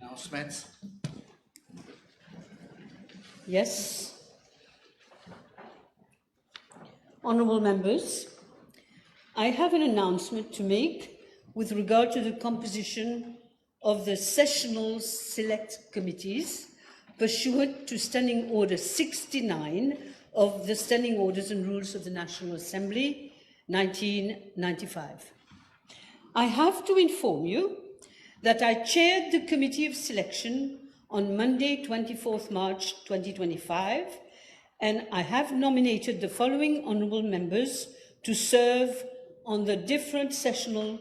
Announcements. Yes. Honourable members, I have an announcement to make with regard to the composition of the sessional select committees pursuant to Standing Order 69 of the Standing Orders and Rules of the National Assembly, 1995. I have to inform you that I chaired the Committee of Selection on Monday, 24th March 2025, and I have nominated the following honourable members to serve on the different sessional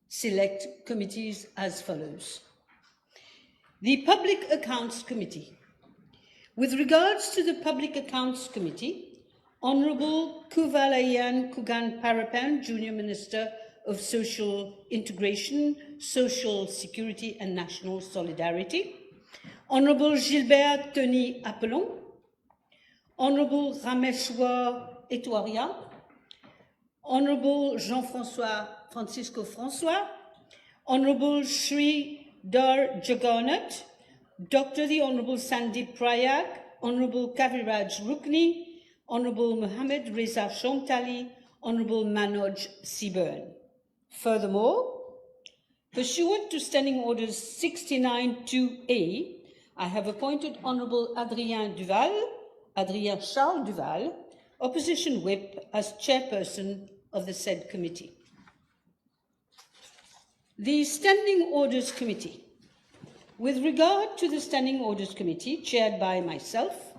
select committees as follows. The Public Accounts Committee. With regards to the Public Accounts Committee, Honourable Kuvalayan Kugan Parapan, Junior Minister of Social Integration, Social Security and National Solidarity, Honourable Gilbert Tony Apollon, Honourable Rameshwar Etouaria, Honourable Jean-François Francisco François, Honourable Sri Dar Jagannath, Dr. the Honourable Sandeep Prayag, Honourable Kaviraj Rukni, Honourable Mohammed Reza Shomtali, Honourable Manoj Seaburn. Furthermore, pursuant to Standing Orders 69-2A, I have appointed Honourable Adrien Charles Duval, Opposition Whip, as chairperson of the said committee. The Standing Orders Committee. With regard to the Standing Orders Committee, chaired by myself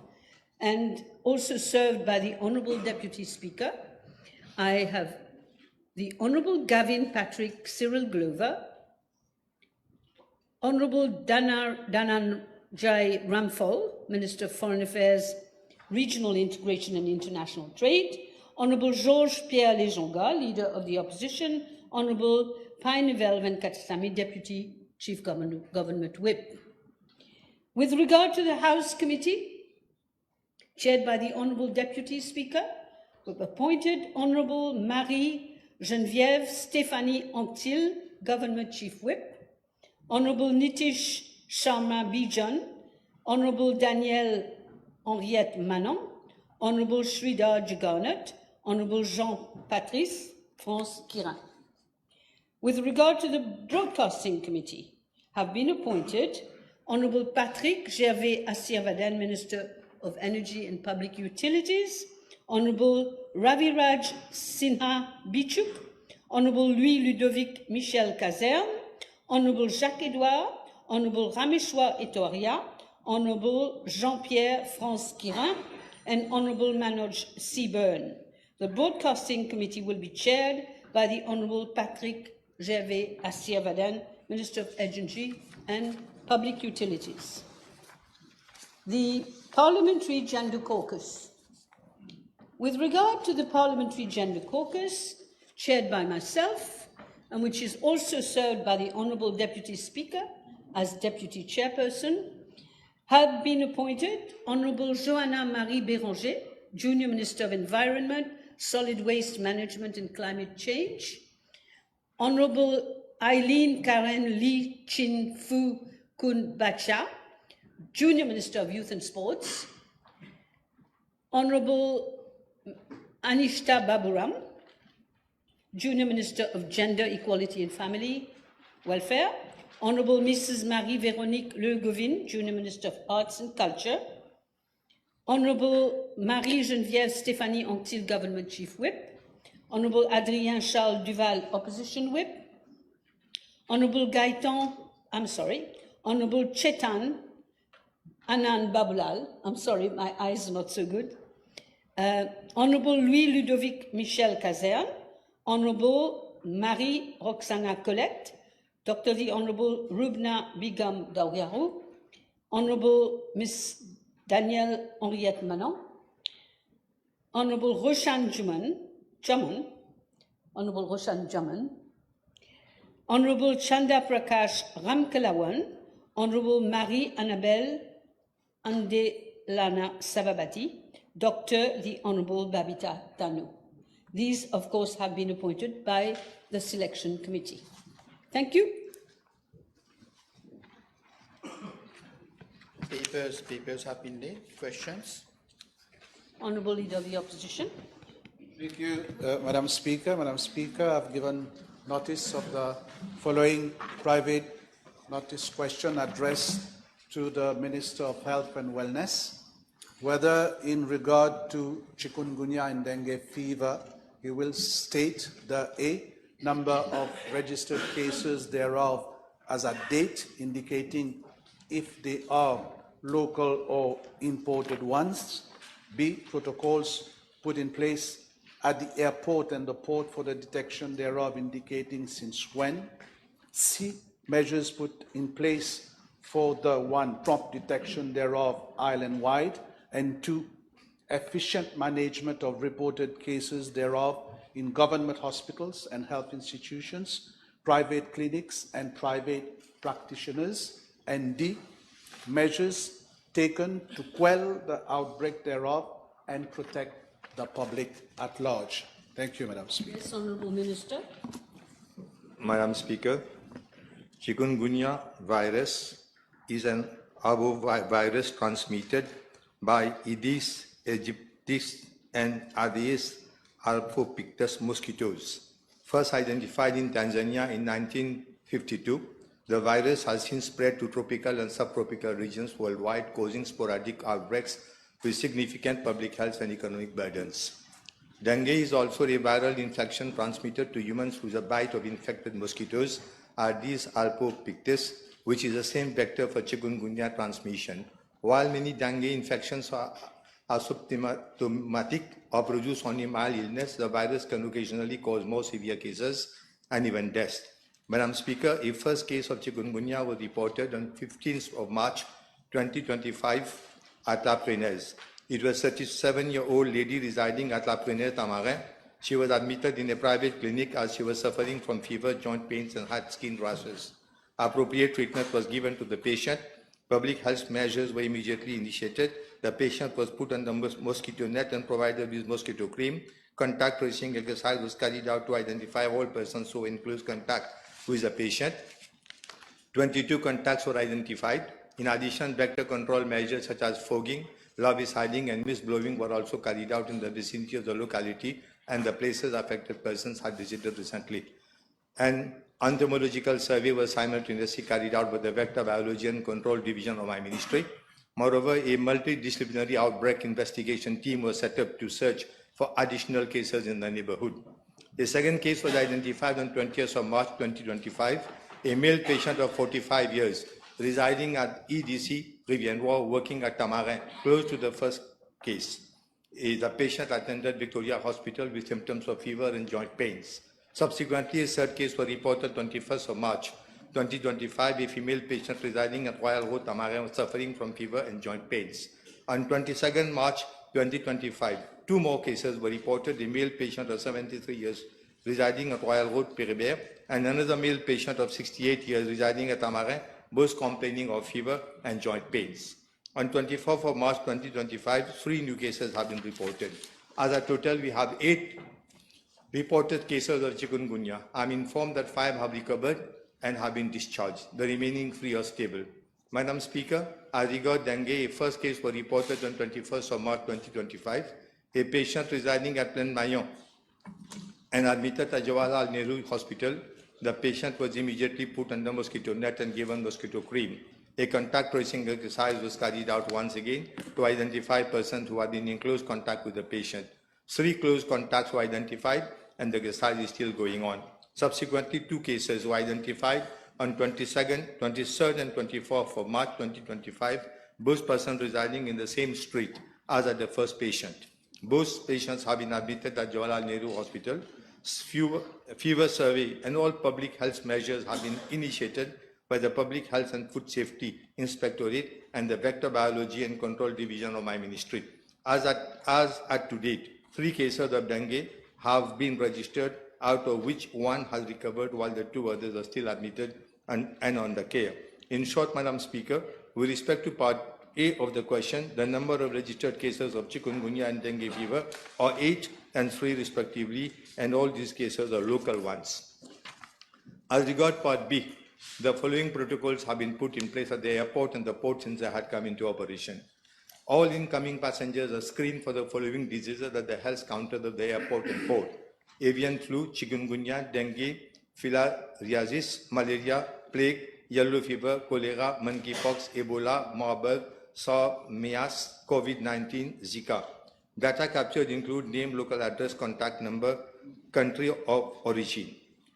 and also served by the Honourable Deputy Speaker, I have the Honourable Gavin Patrick Cyril Glover, Honourable Dhananjay Ramphal, Minister of Foreign Affairs, Regional Integration and International Trade, Honourable Georges Pierre Lejonga, Leader of the Opposition, Honourable Painivel Venkatasamy, Deputy Chief Government Whip. With regard to the House Committee, chaired by the Honourable Deputy Speaker, we've appointed Honourable Marie-Geneviève Stéphanie Anctil, Government Chief Whip, Honourable Nitish Sharma Bijan, Honourable Danielle Henriette Manon, Honourable Sridhar Jagannath, Honourable Jean-Patrice France Quirin. With regard to the Broadcasting Committee, have been appointed Honourable Patrick Gervais Asirvadan, Minister of Energy and Public Utilities, Honourable Raviraj Sinha Bichuk, Honourable Louis-Ludovic Michel Kazerne, Honourable Jacques-Edouard, Honourable Rameshwar Etouaria, Honourable Jean-Pierre France Quirin, and Honourable Manoj Seaburn. The Broadcasting Committee will be chaired by the Honourable Patrick Gervais Asirvadan, Minister of Energy and Public Utilities. The Parliamentary Gender Caucus. With regard to the Parliamentary Gender Caucus, chaired by myself, and which is also served by the Honourable Deputy Speaker as Deputy Chairperson, have been appointed Honourable Johanna Marie Béranger, Junior Minister of Environment, Solid Waste Management and Climate Change, Honourable Eileen Karen Lee Chin Fu Kun Bacha, Junior Minister of Youth and Sports, Honourable Anishta Baburam, Junior Minister of Gender, Equality and Family Welfare, Honourable Mrs. Marie-Véronique Le Govin, Junior Minister of Arts and Culture, Honourable Marie-Geneviève Stéphanie Anctil, Government Chief Whip, Honourable Adrien Charles Duval, Opposition Whip, Honourable Honourable Chetan Anand Babulal, I'm sorry, my eyes are not so good, Honourable Louis-Ludovic Michel Kazerne, Honourable Marie-Roxana Colette, Dr. the Honourable Rubna Bigam Daouyarou, Honourable Miss Danielle Henriette Manon, Honourable Roshan Jaman, Honourable Roshan Jaman, Honourable Chanda Prakash Ramkalawan, Honourable Marie Annabelle Andelana Savabati, Dr. the Honourable Babita Tanu. These, of course, have been appointed by the Selection Committee. Thank you. Papers have been laid. Questions? Honourable Leader of the Opposition. Thank you, Madam Speaker. Madam Speaker, I've given notice of the following private notice question addressed to the Minister of Health and Wellness, whether in regard to chikungunya and dengue fever, he will state the number of registered cases thereof as a date, indicating if they are local or imported ones, B, protocols put in place at the airport and the port for the detection thereof, indicating since when, C, measures put in place for the one, prompt detection thereof island-wide, and 2, efficient management of reported cases thereof in government hospitals and health institutions, private clinics and private practitioners, and D, measures taken to quell the outbreak thereof and protect the public at large. Thank you, Madam Speaker. Yes, Honourable Minister. Madam Speaker, chikungunya virus is an arbovirus transmitted by Aedes aegypti and Aedes albopictus mosquitoes. First identified in Tanzania in 1952, the virus has since spread to tropical and subtropical regions worldwide, causing sporadic outbreaks with significant public health and economic burdens. Dengue is also a viral infection transmitted to humans through the bite of infected mosquitoes, Aedes albopictus, which is the same vector for chikungunya transmission. While many dengue infections are asymptomatic or produce only mild illness, the virus can occasionally cause more severe cases and even death. Madam Speaker, a first case of chikungunya was reported on 15th of March 2025 at La Prenaise. It was a 37-year-old lady residing at La Prenaise, Tamarin. She was admitted in a private clinic as she was suffering from fever, joint pains, and had skin rashes. Appropriate treatment was given to the patient. Public health measures were immediately initiated. The patient was put on the mosquito net and provided with mosquito cream. Contact tracing exercise was carried out to identify all persons who were in close contact with the patient. 22 contacts were identified. In addition, vector control measures such as fogging, larviciding, and mist blowing were also carried out in the vicinity of the locality and the places affected persons had visited recently. An entomological survey was simultaneously carried out by the Vector Biology and Control Division of my ministry. Moreover, a multidisciplinary outbreak investigation team was set up to search for additional cases in the neighborhood. A second case was identified on 20th of March 2025. A male patient of 45 years residing at EDC Rivière, working at Tamarin, close to the first case. The patient attended Victoria Hospital with symptoms of fever and joint pains. Subsequently, a third case was reported 21st of March 2025. A female patient residing at Royal Road, Tamarin, was suffering from fever and joint pains. On 22nd March 2025, two more cases were reported. A male patient of 73 years residing at Royal Road, Péribert, and another male patient of 68 years residing at Tamarin, both complaining of fever and joint pains. On 24th of March 2025, 3 new cases have been reported. As a total, we have 8 reported cases of chikungunya. I'm informed that 5 have recovered and have been discharged. The remaining 3 are stable. Madam Speaker, as regards dengue, a first case was reported on 21st of March 2025. A patient residing at Plaine Mayon and admitted at Jawaharlal Nehru Hospital. The patient was immediately put under mosquito net and given mosquito cream. A contact tracing exercise was carried out once again to identify persons who had been in close contact with the patient. 3 close contacts were identified and the exercise is still going on. Subsequently, 2 cases were identified on 22nd, 23rd and 24th of March 2025, both persons residing in the same street as at the first patient. Both patients have been admitted at Jawaharlal Nehru Hospital. Fever survey and all public health measures have been initiated by the Public Health and Food Safety Inspectorate and the Vector Biology and Control Division of my ministry. As at to date, 3 cases of dengue have been registered, out of which 1 has recovered while the 2 others are still admitted and under care. In short, Madam Speaker, with respect to Part A of the question, the number of registered cases of chikungunya and dengue fever are 8 and 3 respectively, and all these cases are local ones. As regard Part B, the following protocols have been put in place at the airport and the port since they had come into operation. All incoming passengers are screened for the following diseases at the health counters of the airport and port: avian flu, chikungunya, dengue, filariasis, malaria, plague, yellow fever, cholera, monkeypox, Ebola, Marburg, SARS, MERS, COVID-19, Zika. Data captured include name, local address, contact number, country of origin.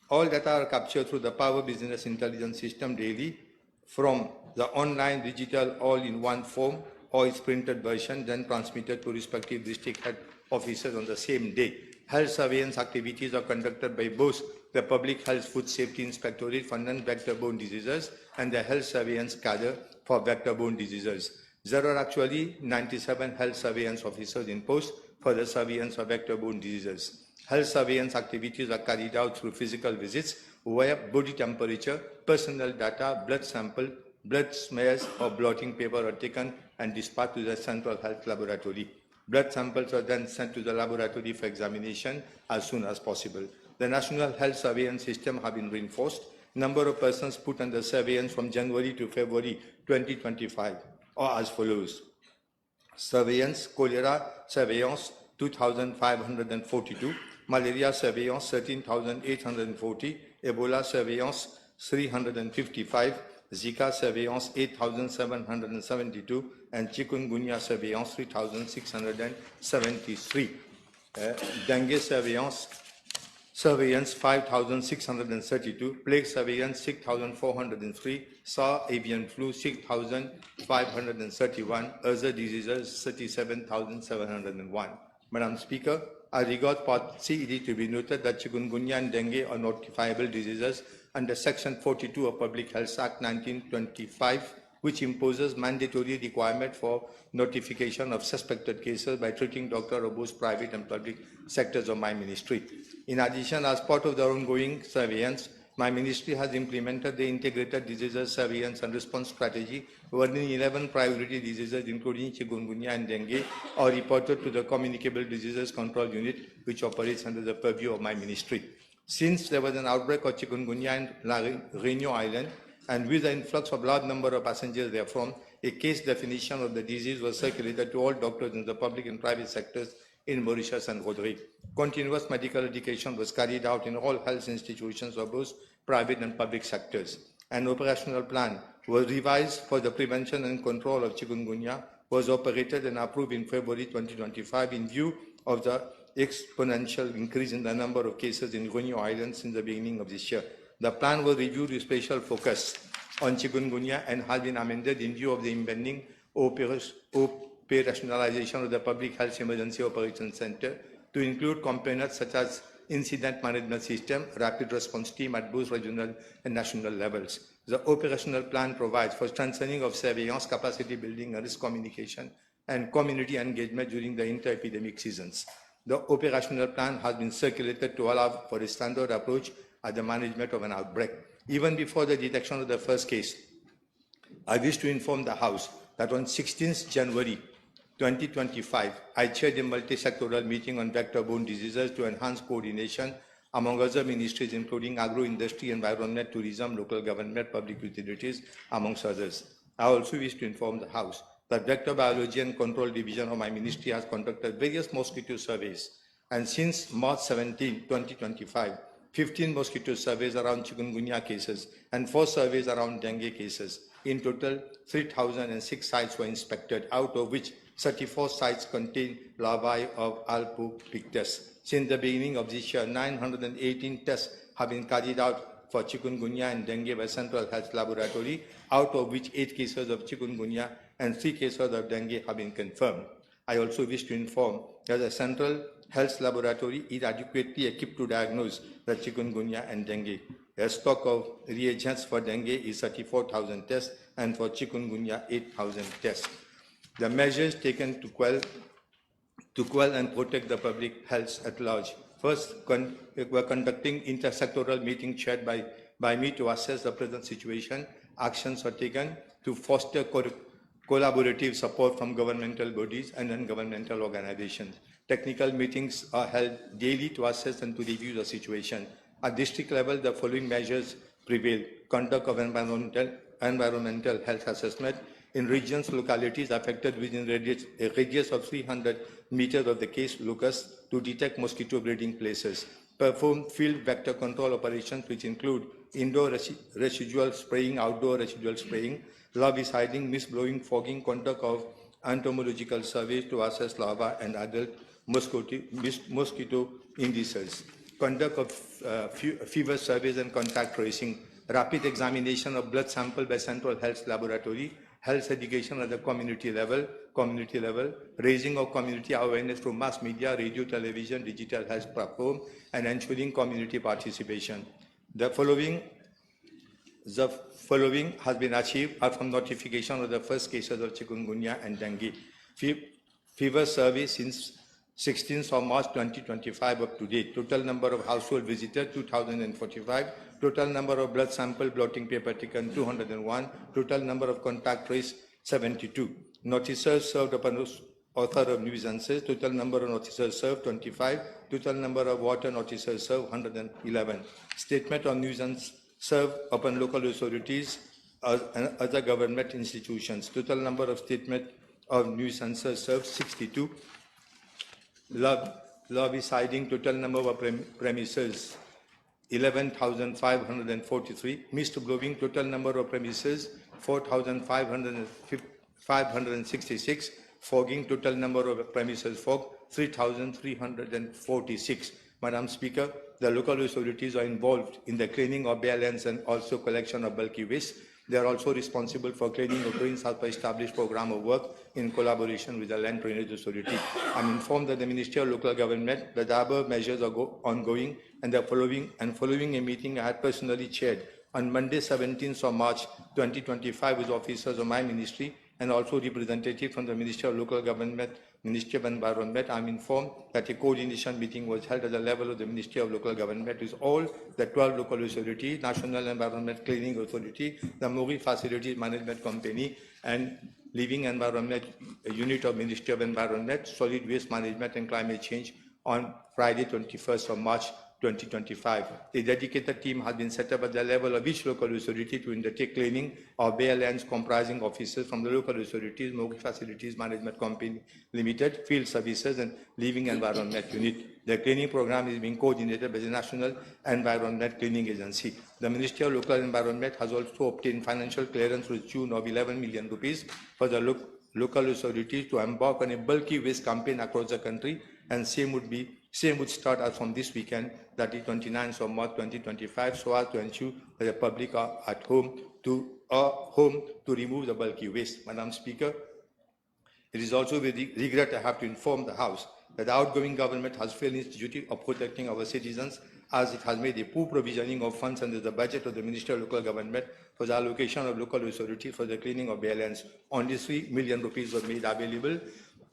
All data are captured through the Power Business Intelligence System daily from the online digital all-in-one form or its printed version, then transmitted to respective district head officers on the same day. Health surveillance activities are conducted by both the Public Health Food Safety Inspectorate for non-vector-borne diseases and the Health Surveillance Cadre for vector-borne diseases. There are actually 97 health surveillance officers in post for the surveillance of vector-borne diseases. Health surveillance activities are carried out through physical visits where body temperature, personal data, blood sample, blood smears or blotting paper are taken and dispatched to the central health laboratory. Blood samples are then sent to the laboratory for examination as soon as possible. The National Health Surveillance System has been reinforced. Number of persons put under surveillance from January to February 2025 are as follows. Surveillance, cholera surveillance 2,542, malaria surveillance 13,840, Ebola surveillance 355, Zika surveillance 8,772, and chikungunya surveillance 3,673. Dengue surveillance 5,632, plague surveillance 6,403, SARS avian flu 6,531, other diseases 37,701. Madam Speaker, I regard Part C, it is to be noted that chikungunya and dengue are notifiable diseases under Section 42 of Public Health Act 1925, which imposes mandatory requirement for notification of suspected cases by treating doctor of both private and public sectors of my ministry. In addition, as part of the ongoing surveillance, my ministry has implemented the integrated diseases surveillance and response strategy, wherein 11 priority diseases, including chikungunya and dengue, are reported to the Communicable Diseases Control Unit, which operates under the purview of my ministry. Since there was an outbreak of chikungunya in Réunion Island, and with the influx of large number of passengers therefrom, a case definition of the disease was circulated to all doctors in the public and private sectors in Mauritius and Rodrigue. Continuous medical education was carried out in all health institutions of both private and public sectors. An operational plan was revised for the prevention and control of chikungunya, was operated and approved in February 2025 in view of the exponential increase in the number of cases in Réunion Island since the beginning of this year. The plan was reviewed with special focus on chikungunya and has been amended in view of the impending operationalization of the Public Health Emergency Operations Center to include components such as incident management system, rapid response team at both regional and national levels. The operational plan provides for strengthening of surveillance, capacity building, and risk communication, and community engagement during the inter-epidemic seasons. The operational plan has been circulated to allow for a standard approach at the management of an outbreak. Even before the detection of the first case, I wish to inform the House that on 16th January 2025, I chaired a multi-sectoral meeting on vector-borne diseases to enhance coordination among other ministries, including agro-industry, environment, tourism, local government, public utilities, amongst others. I also wish to inform the House that Vector Biology and Control Division of my ministry has conducted various mosquito surveys, and since March 17, 2025, 15 mosquito surveys around chikungunya cases and 4 surveys around dengue cases. In total, 3,006 sites were inspected, out of which 34 sites contain larvae of Albopictus. Since the beginning of this year, 918 tests have been carried out for chikungunya and dengue by Central Health Laboratory, out of which 8 cases of chikungunya and 3 cases of dengue have been confirmed. I also wish to inform that the Central Health Laboratory is adequately equipped to diagnose the chikungunya and dengue. A stock of reagents for dengue is 34,000 tests and for chikungunya 8,000 tests. The measures taken to quell and protect the public health at large. First, we're conducting intersectoral meeting chaired by me to assess the present situation. Actions are taken to foster collaborative support from governmental bodies and non-governmental organizations. Technical meetings are held daily to assess and to review the situation. At district level, the following measures prevail: conduct of environmental health assessment in regions, localities affected within a radius of 300 meters of the case locus to detect mosquito breeding places. Perform field vector control operations, which include indoor residual spraying, outdoor residual spraying, larviciding, mist blowing, fogging, conduct of entomological surveys to assess larvae and adult mosquito indices, conduct of fever surveys and contact tracing, rapid examination of blood sample by Central Health Laboratory, health education at the community level, raising of community awareness through mass media, radio, television, digital health platform, and ensuring community participation. The following has been achieved from notification of the first cases of chikungunya and dengue. Fever survey since 16th of March 2025 up to date. Total number of household visitors 2,045. Total number of blood sample blotting paper taken 201. Total number of contact traced 72. Notices served upon author of nuisances. Total number of notices served 25. Total number of water notices served 111. Statement of nuisance served upon local authorities and other government institutions. Total number of statement of nuisances served 62. Larviciding, total number of premises 11,543. Mist blowing, total number of premises 4,566. Fogging, total number of premises fogged 3,346. Madam Speaker, the local authorities are involved in the cleaning of bare lands and also collection of bulky waste. They are also responsible for cleaning of drains as per established program of work in collaboration with the Land Drainage Authority. I'm informed that the Ministry of Local Government, the above measures are ongoing, and following a meeting I had personally chaired on Monday, 17th of March 2025, with officers of my ministry and also representative from the Ministry of Local Government, Ministry of Environment. I'm informed that a coordination meeting was held at the level of the Ministry of Local Government with all the 12 local authorities, National Environment Cleaning Authority, the Marine Facilities Management Company, and Living Environment Unit of Ministry of Environment, Solid Waste Management and Climate Change on Friday, 21st of March 2025. A dedicated team has been set up at the level of each local authority to undertake cleaning of bare lands comprising officers from the local authorities, Marine Facilities Management Company Limited, Field Services, and Living Environment Unit. The cleaning program is being coordinated by the National Environment Cleaning Agency. The Ministry of Local Environment has also obtained financial clearance with June of 11 million rupees for the local authorities to embark on a bulky waste campaign across the country, and same would start as from this weekend, that is 29th of March 2025, so as to ensure that the public are at home to remove the bulky waste. Madam Speaker, it is also with regret I have to inform the House that the outgoing government has failed in its duty of protecting our citizens, as it has made a poor provisioning of funds under the budget of the Ministry of Local Government for the allocation of local authorities for the cleaning of bare lands. Only 3 million rupees were made available,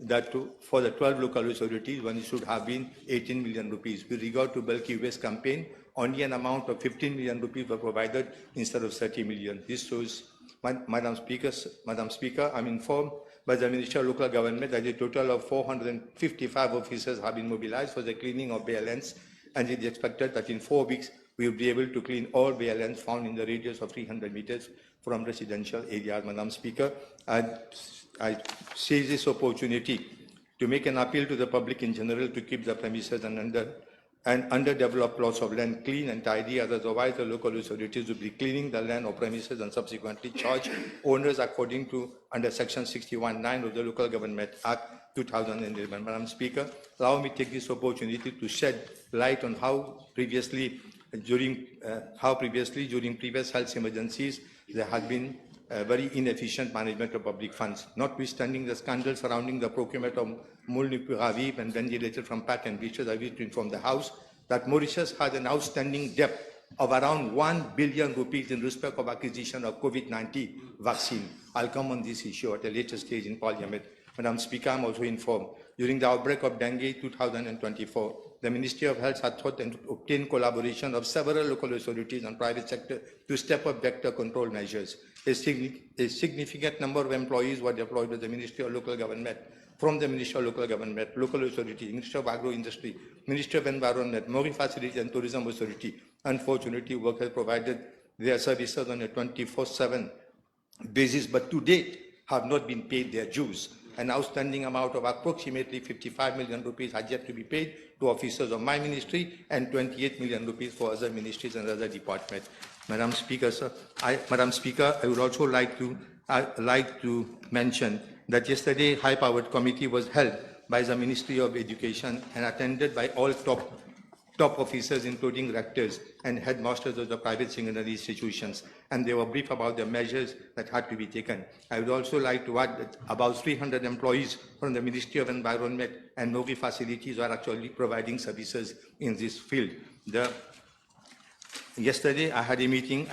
that for the 12 local authorities, when it should have been 18 million rupees. With regard to bulky waste campaign, only an amount of 15 million rupees were provided instead of 30 million. This shows, Madam Speaker, I'm informed by the Ministry of Local Government that a total of 455 officers have been mobilized for the cleaning of bare lands, and it is expected that in 4 weeks we will be able to clean all bare lands found in the radius of 300 meters from residential areas. Madam Speaker, I seize this opportunity to make an appeal to the public in general to keep the premises and underdeveloped plots of land clean and tidy, as otherwise the local authorities will be cleaning the land or premises and subsequently charge owners according to under Section 61(9) of the Local Government Act 2011. Madam Speaker, allow me to take this opportunity to shed light on how previously during previous health emergencies there had been very inefficient management of public funds. Notwithstanding the scandal surrounding the procurement of molnupiravir and ventilator from patent breaches, I wish to inform the House that Mauritius has an outstanding debt of around 1 billion rupees in respect of acquisition of COVID-19 vaccine. I'll come on this issue at a later stage in Parliament. Madam Speaker, I'm also informed during the outbreak of dengue 2024, the Ministry of Health had sought and obtained collaboration of several local authorities and private sector to step up vector control measures. A significant number of employees were deployed with the Ministry of Local Government, from the Ministry of Local Government, Local Authority, Ministry of Agro-Industry, Ministry of Environment, Marine Facilities and Tourism Authority. Unfortunately, workers provided their services on a 24/7 basis, but to date have not been paid their dues. An outstanding amount of approximately 55 million rupees had yet to be paid to officers of my ministry and 28 million rupees for other ministries and other departments. Madam Speaker, I would also like to mention that yesterday high-powered committee was held by the Ministry of Education and attended by all top officers, including rectors and headmasters of the private secondary institutions, and they were briefed about the measures that had to be taken. I would also like to add that about 300 employees from the Ministry of Environment and Novi facilities are actually providing services in this field. Yesterday, I had a meeting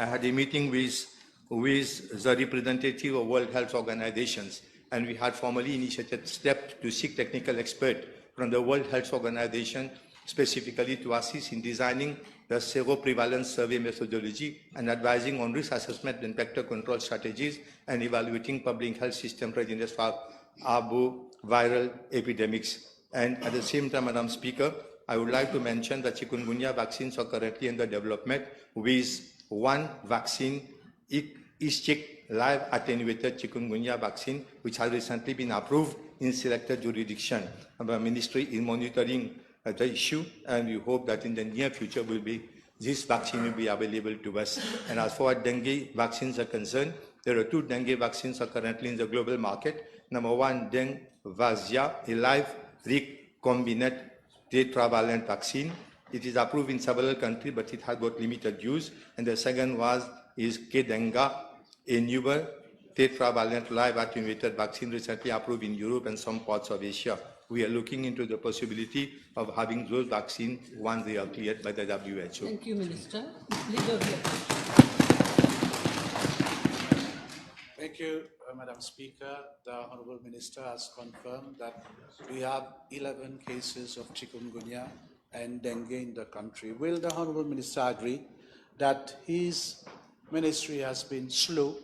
with the representative of World Health Organizations, and we had formally initiated steps to seek technical experts from the World Health Organization specifically to assist in designing the seroprevalence survey methodology and advising on risk assessment and vector control strategies and evaluating public health system readiness for arboviral epidemics. And at the same time, Madam Speaker, I would like to mention that chikungunya vaccines are currently under development, with one vaccine, Ischik live attenuated chikungunya vaccine, which has recently been approved in selected jurisdiction. Our ministry is monitoring the issue, and we hope that in the near future this vaccine will be available to us. And as far as dengue vaccines are concerned, there are 2 dengue vaccines are currently in the global market. Number 1, Dengvazia, a live recombinant tetravalent vaccine. It is approved in several countries, but it has got limited use. And the second is Kedenga, a newer tetravalent live attenuated vaccine recently approved in Europe and some parts of Asia. We are looking into the possibility of having those vaccines once they are cleared by the WHO. Thank you, Minister. Leader here. Thank you, Madam Speaker. The Honourable Minister has confirmed that we have 11 cases of chikungunya and dengue in the country. Will the Honourable Minister agree that his ministry has been slow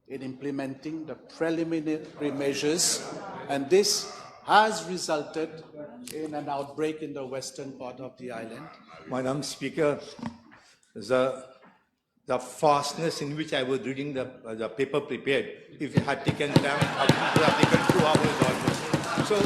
in implementing the preliminary measures, and this has resulted in an outbreak in the western part of the island? Madam Speaker, the fastness in which I was reading the paper prepared, if it had taken time, it would have taken 2 hours almost. So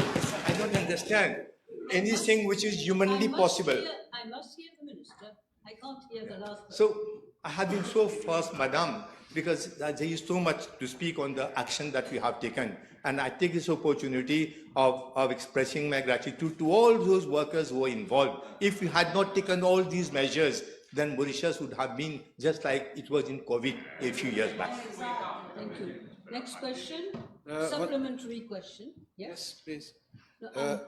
I don't understand anything which is humanly possible. I must hear the Minister. I can't hear the last one. So I have been so fast, Madam, because there is so much to speak on the action that we have taken. And I take this opportunity of expressing my gratitude to all those workers who were involved. If we had not taken all these measures, then Mauritius would have been just like it was in COVID a few years back. Thank you. Next question. Supplementary question. Yes, please.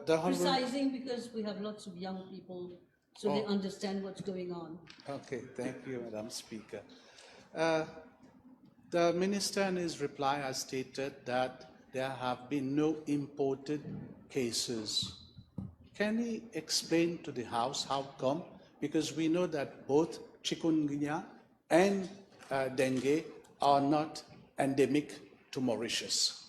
Precising because we have lots of young people, so they understand what's going on. Okay, thank you, Madam Speaker. The Minister in his reply has stated that there have been no imported cases. Can he explain to the House how come? Because we know that both chikungunya and dengue are not endemic to Mauritius.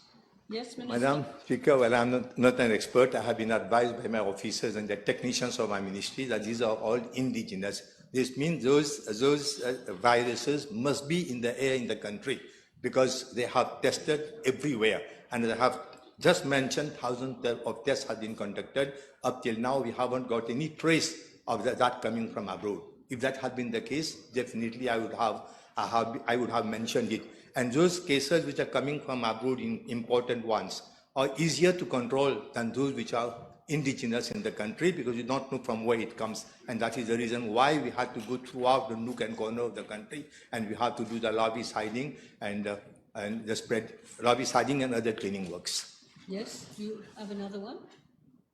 Yes, Minister. Madam Speaker, well, I'm not an expert. I have been advised by my officers and the technicians of my ministry that these are all indigenous. This means those viruses must be in the air in the country because they have tested everywhere. And I have just mentioned thousands of tests have been conducted. Up till now, we haven't got any trace of that coming from abroad. If that had been the case, definitely I would have mentioned it. And those cases which are coming from abroad, important ones, are easier to control than those which are indigenous in the country because you don't know from where it comes. And that is the reason why we had to go throughout the nook and corner of the country, and we have to do the larviciding and the spread, larviciding and other cleaning works. Yes, you have another one?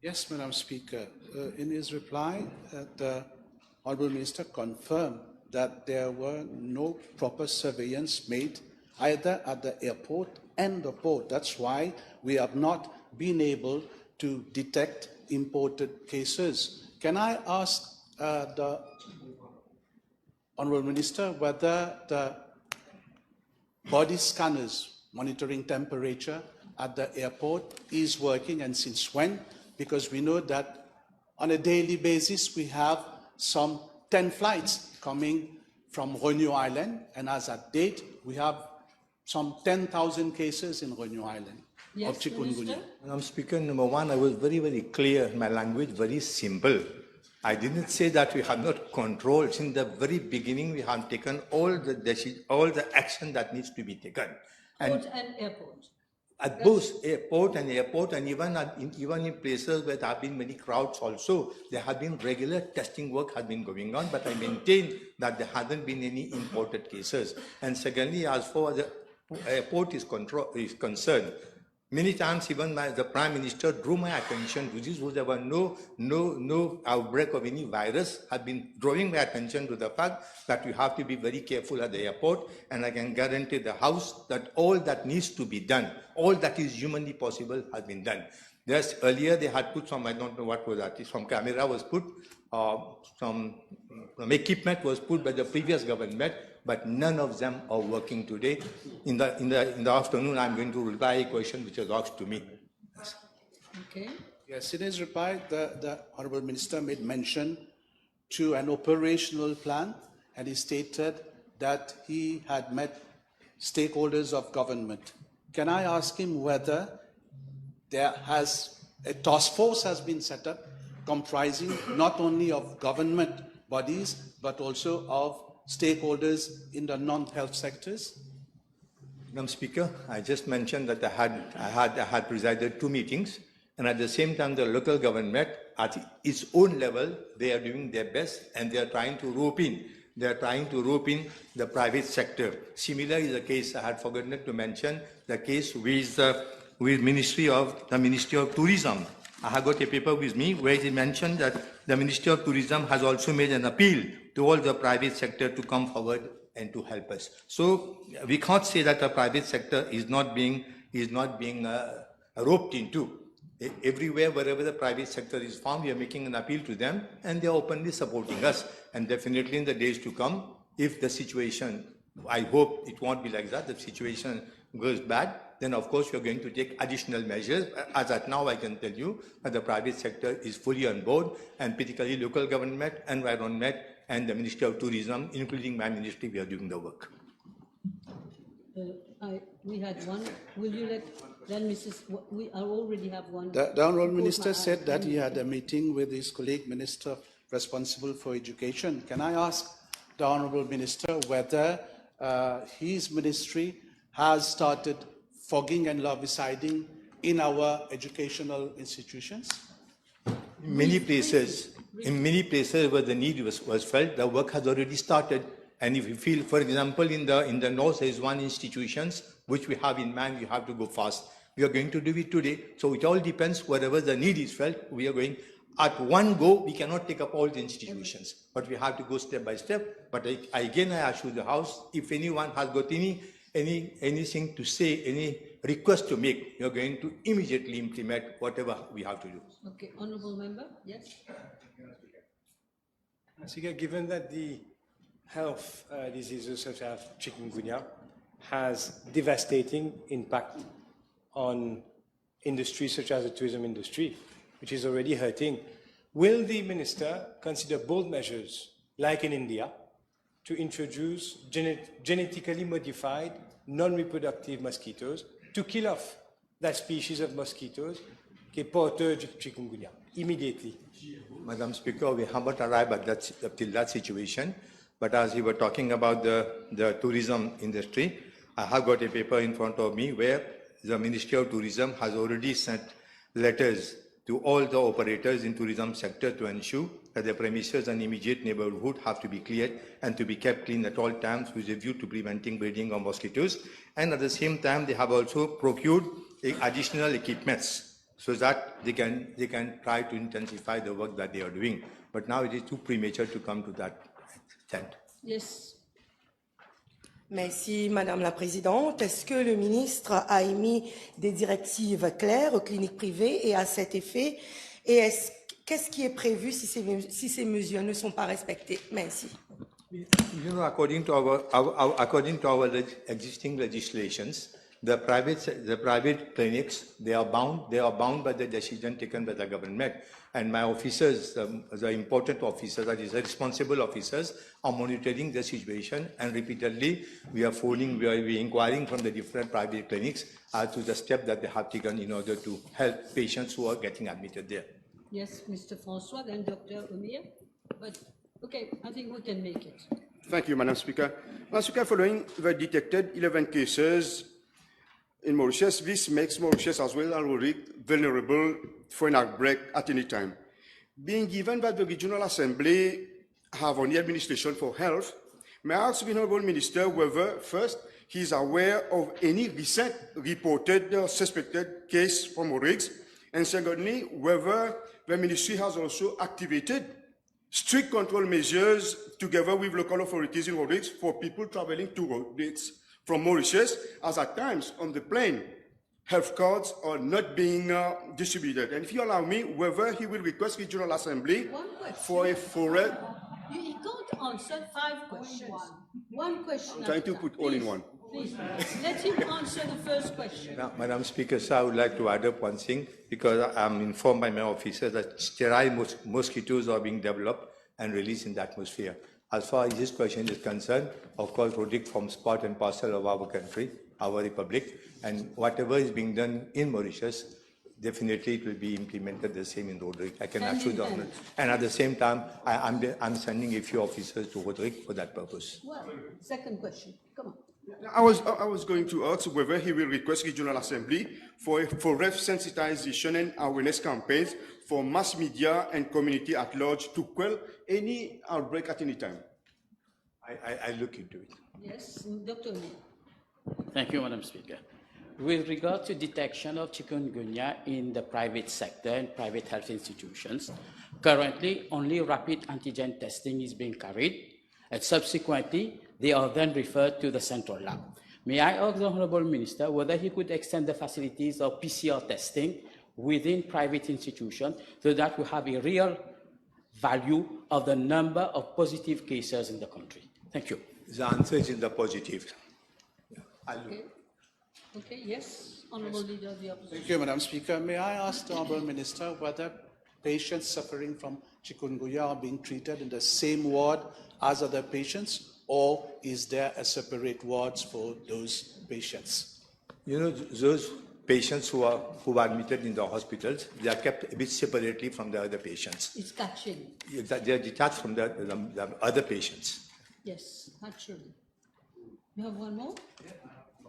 Yes, Madam Speaker. In his reply, the Honourable Minister confirmed that there were no proper surveillance made either at the airport and the port. That's why we have not been able to detect imported cases. Can I ask the Honourable Minister whether the body scanners monitoring temperature at the airport is working, and since when? Because we know that on a daily basis we have some 10 flights coming from Reunion Island, and as at date we have some 10,000 cases in Reunion Island Yes, of chikungunya. Minister? Madam Speaker, number one, I was very, very clear in my language, very simple. I didn't say that we have not controlled. Since the very beginning, we have taken all the action that needs to be taken. Port and airport. At both airport, and even in places where there have been many crowds also, there have been regular testing work has been going on, but I maintain that there hasn't been any imported cases. And secondly, as far as the airport is concerned, many times even the Prime Minister drew my attention to this, was there were no outbreak of any virus, have been drawing my attention to the fact that you have to be very careful at the airport, and I can guarantee the House that all that needs to be done, all that is humanly possible has been done. Yes, earlier they had put some, I don't know what was that, some camera was put, some equipment was put by the previous government, but none of them are working today. In the afternoon, I'm going to reply a question which was asked to me. Yes. Okay. Yes, in his reply, the Honourable Minister made mention to an operational plan, and he stated that he had met stakeholders of government. Can I ask him whether a task force has been set up comprising not only of government bodies but also of stakeholders in the non-health sectors? Madam Speaker, I just mentioned that I had presided 2 meetings, and at the same time, the local government, at its own level, they are doing their best, and they are trying to rope in. They are trying to rope in the private sector. Similar is the case, I had forgotten to mention, the case with the Ministry of Tourism. I have got a paper with me where it mentioned that the Ministry of Tourism has also made an appeal to all the private sector to come forward and to help us. So we can't say that the private sector is not being roped into. Everywhere, wherever the private sector is found, we are making an appeal to them, and they are openly supporting us. And definitely in the days to come, if the situation, I hope it won't be like that, the situation goes bad, then of course we are going to take additional measures. As at now, I can tell you that the private sector is fully on board, and particularly local government, environment, and the Ministry of Tourism, including my ministry, we are doing the work. We had one. Will you let then Mrs. We already have one. The Honourable Minister said that he had a meeting with his colleague Minister responsible for education. Can I ask the Honourable Minister whether his ministry has started fogging and larviciding in our educational institutions? In many places where the need was felt, the work has already started. And if you feel, for example, in the north, there is one institutions which we have in mind, we have to go fast. We are going to do it today. So it all depends, wherever the need is felt, we are going. At one go, we cannot take up all the institutions, but we have to go step by step. But again, I assure the House, if anyone has got anything to say, any request to make, we are going to immediately implement whatever we have to do. Okay, Honourable Member, yes. Speaker, given that the health diseases such as chikungunya has devastating impact on industries such as the tourism industry, which is already hurting, will the minister consider bold measures, like in India, to introduce genetically modified non-reproductive mosquitoes to kill off that species of mosquitoes, porteur de chikungunya, immediately? Madam Speaker, we have not arrived at that situation. But as you were talking about the tourism industry, I have got a paper in front of me where the Ministry of Tourism has already sent letters to all the operators in tourism sector to ensure that the premises and immediate neighborhood have to be cleared and to be kept clean at all times with a view to preventing breeding of mosquitoes. And at the same time, they have also procured additional equipments so that they can try to intensify the work that they are doing. But now it is too premature to come to that extent. Yes. Merci, Madame la Présidente. Est-ce que le ministre a émis des directives claires aux cliniques privées et à cet effet? Et qu'est-ce qui est prévu si ces mesures ne sont pas respectées? Merci. You know, according to our existing legislations, the private clinics, they are bound by the decision taken by the government. And my officers, the important officers, that is, the responsible officers, are monitoring the situation, and repeatedly we are inquiring from the different private clinics as to the step that they have taken in order to help patients who are getting admitted there. Yes, Mr. Francois, then Dr. Omir. But, okay, I think we can make it. Thank you, Madam Speaker. Madam Speaker, following the detected 11 cases in Mauritius, this makes Mauritius as well already vulnerable for an outbreak at any time. Being given that the Regional Assembly have only administration for health, may I ask the Honourable Minister whether, first, he is aware of any recent reported or suspected case from Mauritius, and secondly, whether the Ministry has also activated strict control measures together with local authorities in Mauritius for people traveling to Mauritius from Mauritius, as at times on the plane, health cards are not being distributed. And if you allow me, whether he will request Regional Assembly for a foreign... He can't answer 5 questions. One question. I'm trying to put all in one. Please, let him answer the first question. Now, Madam Speaker, sir, I would like to add up one thing, because I'm informed by my officers that sterile mosquitoes are being developed and released in the atmosphere. As far as this question is concerned, of course, Roderick forms part and parcel of our country, our republic, and whatever is being done in Mauritius, definitely it will be implemented the same in Roderick. I can assure the government. And at the same time, I'm sending a few officers to Roderick for that purpose. Well, second question. Come on. I was going to ask whether he will request Regional Assembly for ref sensitization and awareness campaigns for mass media and community at large to quell any outbreak at any time. I look into it. Yes, Dr. Omir. Thank you, Madam Speaker. With regard to detection of chikungunya in the private sector and private health institutions, currently only rapid antigen testing is being carried, and subsequently they are then referred to the central lab. May I ask the Honourable Minister whether he could extend the facilities of PCR testing within private institutions so that we have a real value of the number of positive cases in the country? Thank you. The answer is in the positive. Okay. Okay, yes, Honourable Leader of the Opposition. Thank you, Madam Speaker. May I ask the Honourable Minister whether patients suffering from chikungunya are being treated in the same ward as other patients, or is there a separate wards for those patients? You know, those patients who are admitted in the hospitals, they are kept a bit separately from the other patients. It's catching. They are detached from the other patients. Yes, naturally. You have one more?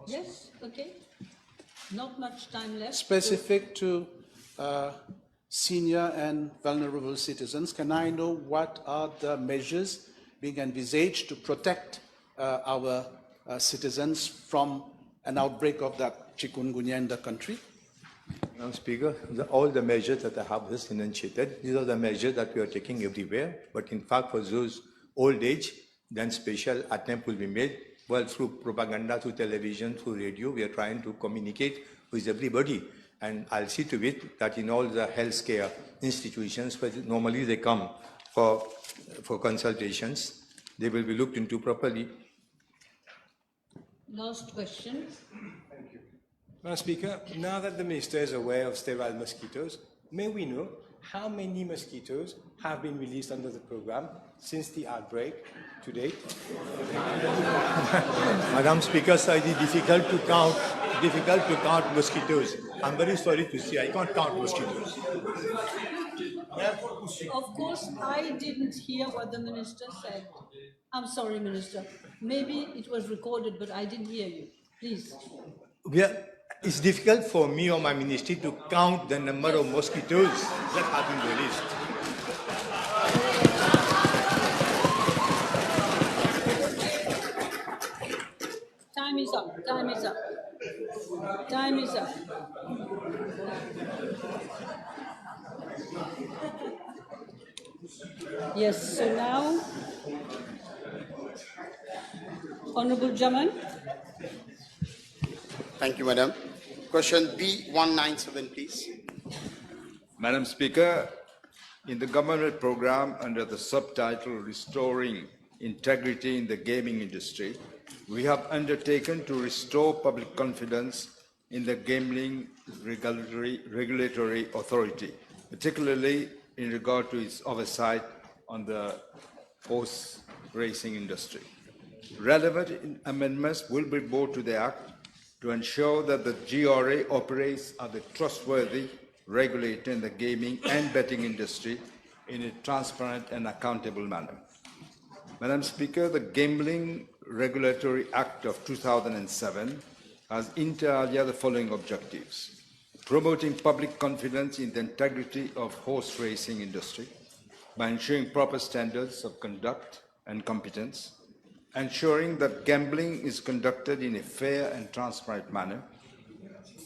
Yes, okay. Not much time left. Specific to senior and vulnerable citizens, can I know what are the measures being envisaged to protect our citizens from an outbreak of that chikungunya in the country? Madam Speaker, all the measures that I have just enunciated, these are the measures that we are taking everywhere. But in fact, for those old age, then special attempt will be made. Well, through propaganda, through television, through radio, we are trying to communicate with everybody. And I'll see to it that in all the healthcare institutions where normally they come for consultations, they will be looked into properly. Last question. Thank you. Madam Speaker, now that the Minister is aware of sterile mosquitoes, may we know how many mosquitoes have been released under the program since the outbreak to date? Madam Speaker, sir, it is difficult to count mosquitoes. I'm very sorry to say I can't count mosquitoes. Of course, I didn't hear what the Minister said. I'm sorry, Minister. Maybe it was recorded, but I didn't hear you. Please. It's difficult for me or my ministry to count the number of mosquitoes that have been released. Time is up. Time is up. Time is up. Yes, so now, Honourable Jaman. Thank you, Madam. Question B197, please. Madam Speaker, in the government program under the subtitle Restoring Integrity in the Gaming Industry, we have undertaken to restore public confidence in the Gambling Regulatory Authority, particularly in regard to its oversight on the horse racing industry. Relevant amendments will be brought to the Act to ensure that the GRA operates as a trustworthy regulator in the gaming and betting industry in a transparent and accountable manner. Madam Speaker, the Gambling Regulatory Act of 2007 has inter alia the following objectives: promoting public confidence in the integrity of horse racing industry by ensuring proper standards of conduct and competence, ensuring that gambling is conducted in a fair and transparent manner,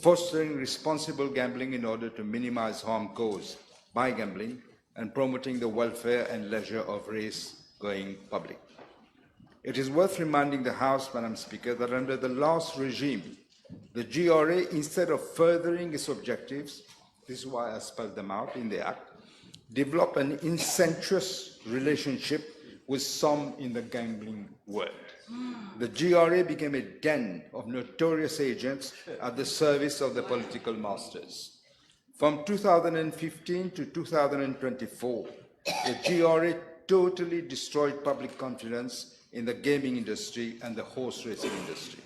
fostering responsible gambling in order to minimize harm caused by gambling, and promoting the welfare and leisure of race-going public. It is worth reminding the House, Madam Speaker, that under the last regime, the GRA, instead of furthering its objectives, this is why I spelled them out in the Act, developed an incestuous relationship with some in the gambling world. The GRA became a den of notorious agents at the service of the political masters. From 2015 to 2024, the GRA totally destroyed public confidence in the gaming industry and the horse racing industry.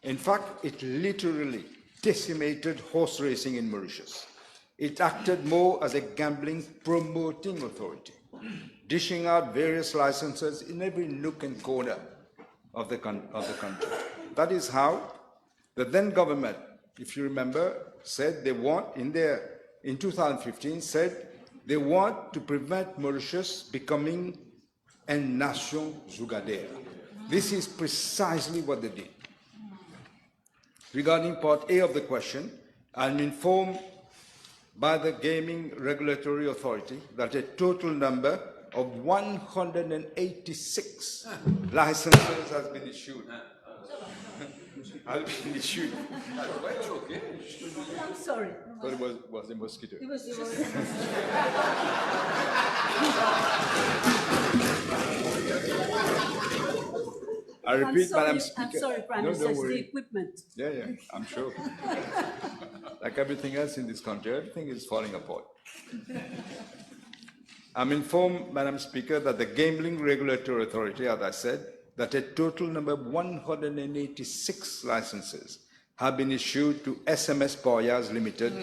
In fact, it literally decimated horse racing in Mauritius. It acted more as a gambling promoting authority, dishing out various licenses in every nook and corner of the country. That is how the then government, if you remember, said they want, in 2015, said they want to prevent Mauritius becoming a nation jugadère. This is precisely what they did. Regarding part A of the question, I'm informed by the Gaming Regulatory Authority that a total number of 186 licenses has been issued. I'm sorry. But it was a mosquito. It was I repeat, Madam Speaker. I'm sorry, Prime Minister, it's the equipment. Yeah, I'm sure. Like everything else in this country, everything is falling apart. I'm informed, Madam Speaker, that the Gambling Regulatory Authority, as I said, that a total number of 186 licenses have been issued to SMS Poyas Limited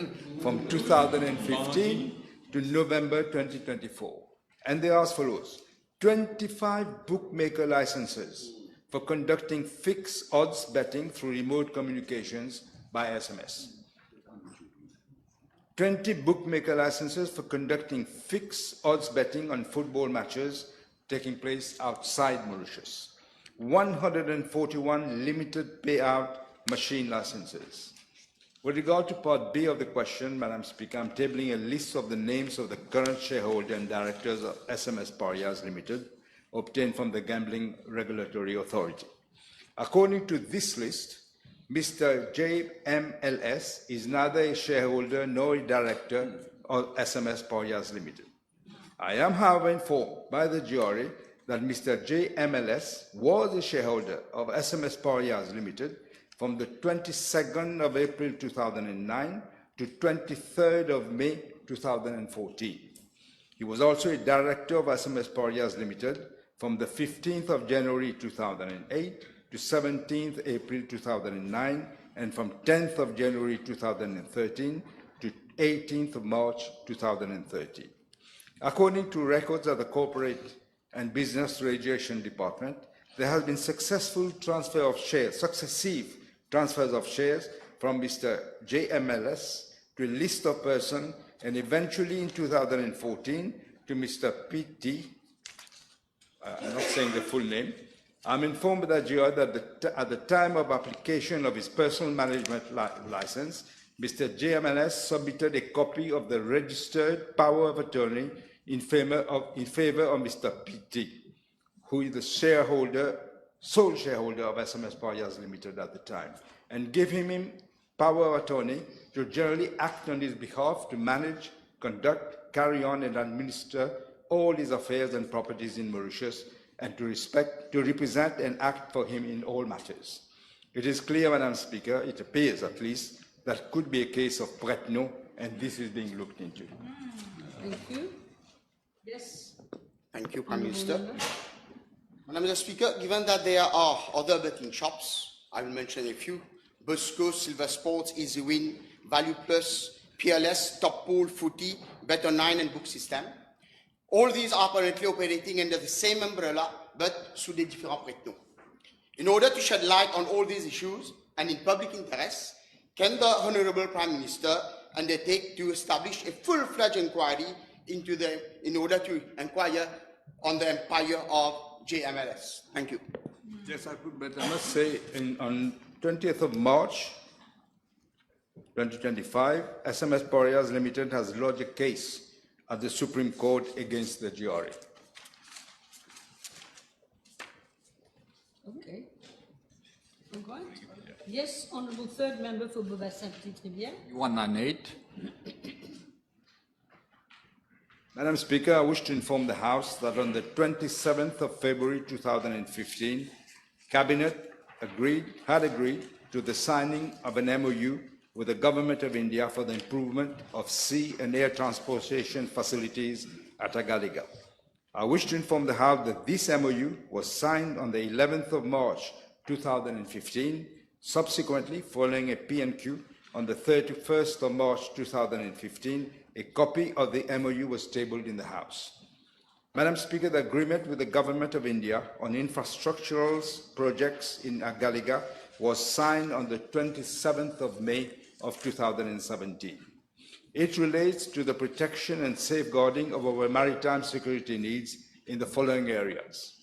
from 2015 to November 2024. And they are as follows: 25 bookmaker licenses for conducting fixed odds betting through remote communications by SMS. 20 bookmaker licenses for conducting fixed odds betting on football matches taking place outside Mauritius. 141 limited payout machine licenses. With regard to part B of the question, Madam Speaker, I'm tabling a list of the names of the current shareholder and directors of SMS Parias Limited, obtained from the Gambling Regulatory Authority. According to this list, Mr. JMLS is neither a shareholder nor a director of SMS Parias Limited. I am, however, informed by the GRA that Mr. JMLS was a shareholder of SMS Parias Limited from the 22nd of April 2009 to 23rd of May 2014. He was also a director of SMS Parias Limited from the 15th of January 2008 to 17th April 2009 and from 10th of January 2013 to 18th of March 2013. According to records of the Corporate and Business Regulation Department, there has been successive transfers of shares from Mr. JMLS to a list of persons and eventually in 2014 to Mr. PT. I'm not saying the full name. I'm informed by the GR that at the time of application of his personal management license, Mr. JMLS submitted a copy of the registered power of attorney in favor of Mr. PT, who is the sole shareholder of SMS Parias Limited at the time, and gave him power of attorney to generally act on his behalf to manage, conduct, carry on and administer all his affairs and properties in Mauritius, and to represent and act for him in all matters. It is clear, Madam Speaker, it appears at least, that could be a case of prête-nom, and this is being looked into. Thank you. Yes. Thank you, Prime Minister. Madam Speaker, given that there are other betting shops, I will mention a few: Bosco, Silver Sports, Easy Win, Value Plus, PLS, Top Pool, Footy, Better 9 and Book System. All these are currently operating under the same umbrella, but sous des différents prête-noms. In order to shed light on all these issues and in public interest, can the Honourable Prime Minister undertake to establish a full-fledged inquiry in order to inquire on the empire of JMLS? Thank you. Yes, I could, but I must say, on 20th of March 2025, SMS Porias Limited has lodged a case at the Supreme Court against the GRA. Okay. All right. Yes, Honourable Third Member for Beauvais-Saint-Petit-Rivière. 198. Madam Speaker, I wish to inform the House that on the 27th of February 2015, Cabinet had agreed to the signing of an MOU with the Government of India for the improvement of sea and air transportation facilities at Agalega. I wish to inform the House that this MOU was signed on the 11th of March 2015. Subsequently, following a PNQ on the 31st of March 2015, a copy of the MOU was tabled in the House. Madam Speaker, the agreement with the Government of India on infrastructural projects in Agalega was signed on the 27th of May of 2017. It relates to the protection and safeguarding of our maritime security needs in the following areas.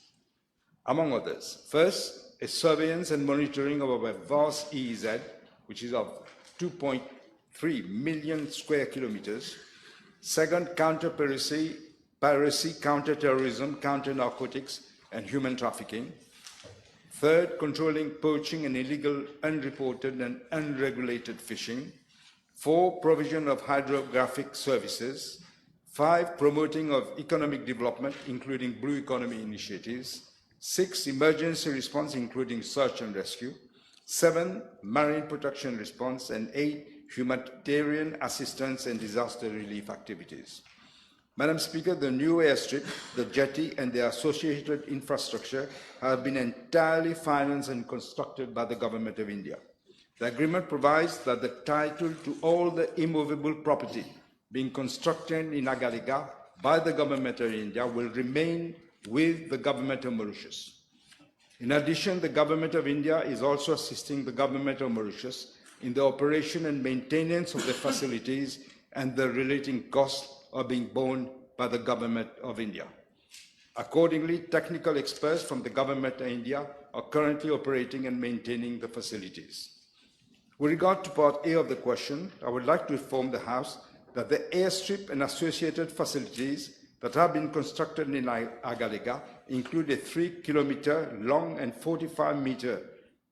Among others, first, a surveillance and monitoring of our vast EEZ, which is of 2.3 million square kilometers. Second, counter-piracy, counter-terrorism, counter-narcotics, and human trafficking. Third, controlling poaching and illegal, unreported, and unregulated fishing. 4, provision of hydrographic services. 5, promoting of economic development, including blue economy initiatives. 6, emergency response, including search and rescue. 7, marine protection response. And 8, humanitarian assistance and disaster relief activities. Madam Speaker, the new airstrip, the jetty, and the associated infrastructure have been entirely financed and constructed by the Government of India. The agreement provides that the title to all the immovable property being constructed in Agalega by the Government of India will remain with the Government of Mauritius. In addition, the Government of India is also assisting the Government of Mauritius in the operation and maintenance of the facilities, and the relating costs are being borne by the Government of India. Accordingly, technical experts from the Government of India are currently operating and maintaining the facilities. With regard to Part A of the question, I would like to inform the House that the airstrip and associated facilities that have been constructed in Agalega include a 3-kilometer long and 45-meter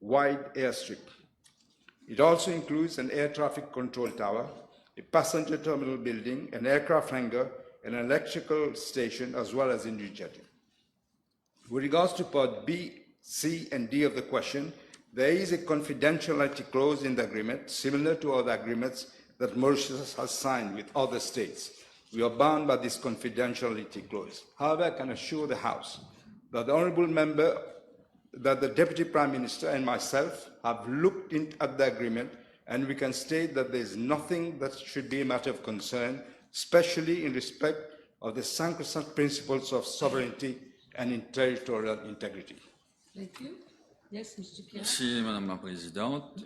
wide airstrip. It also includes an air traffic control tower, a passenger terminal building, an aircraft hangar, and an electrical station, as well as a new jetty. With regards to Part B, C, and D of the question, there is a confidentiality clause in the agreement, similar to other agreements that Mauritius has signed with other states. We are bound by this confidentiality clause. However, I can assure the House that the Honourable Member, that the Deputy Prime Minister and myself have looked at the agreement, and we can state that there is nothing that should be a matter of concern, especially in respect of the sacrosanct principles of sovereignty and in territorial integrity. Thank you. Yes, Mr. Pierre. Merci, Madame la Présidente.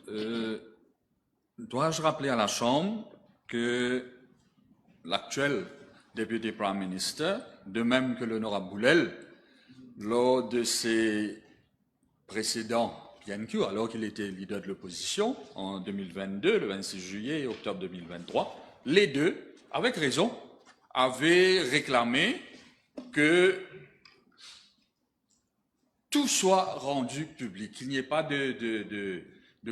Dois-je rappeler à la Chambre que l'actuel député Prime Minister, de même que l'honorable Boulel, lors de ses précédents PNQ, alors qu'il était leader de l'opposition, en 2022, le 26 juillet et octobre 2023, les deux, avec raison, avaient réclamé que tout soit rendu public, qu'il n'y ait pas de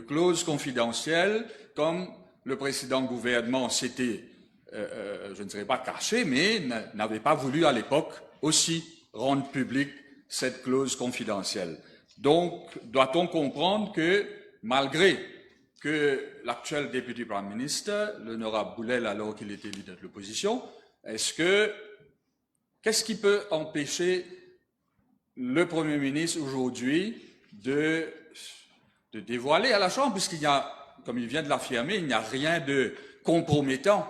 clause confidentielle, comme le précédent gouvernement s'était je ne dirais pas caché, mais n'avait pas voulu à l'époque aussi rendre publique cette clause confidentielle. Donc, doit-on comprendre que malgré que l'actuel député Prime Minister, l'honorable Boulel, alors qu'il était leader de l'opposition, qu'est-ce qui peut empêcher le Premier ministre aujourd'hui de dévoiler à la Chambre, puisqu'il y a, comme il vient de l'affirmer, il n'y a rien de compromettant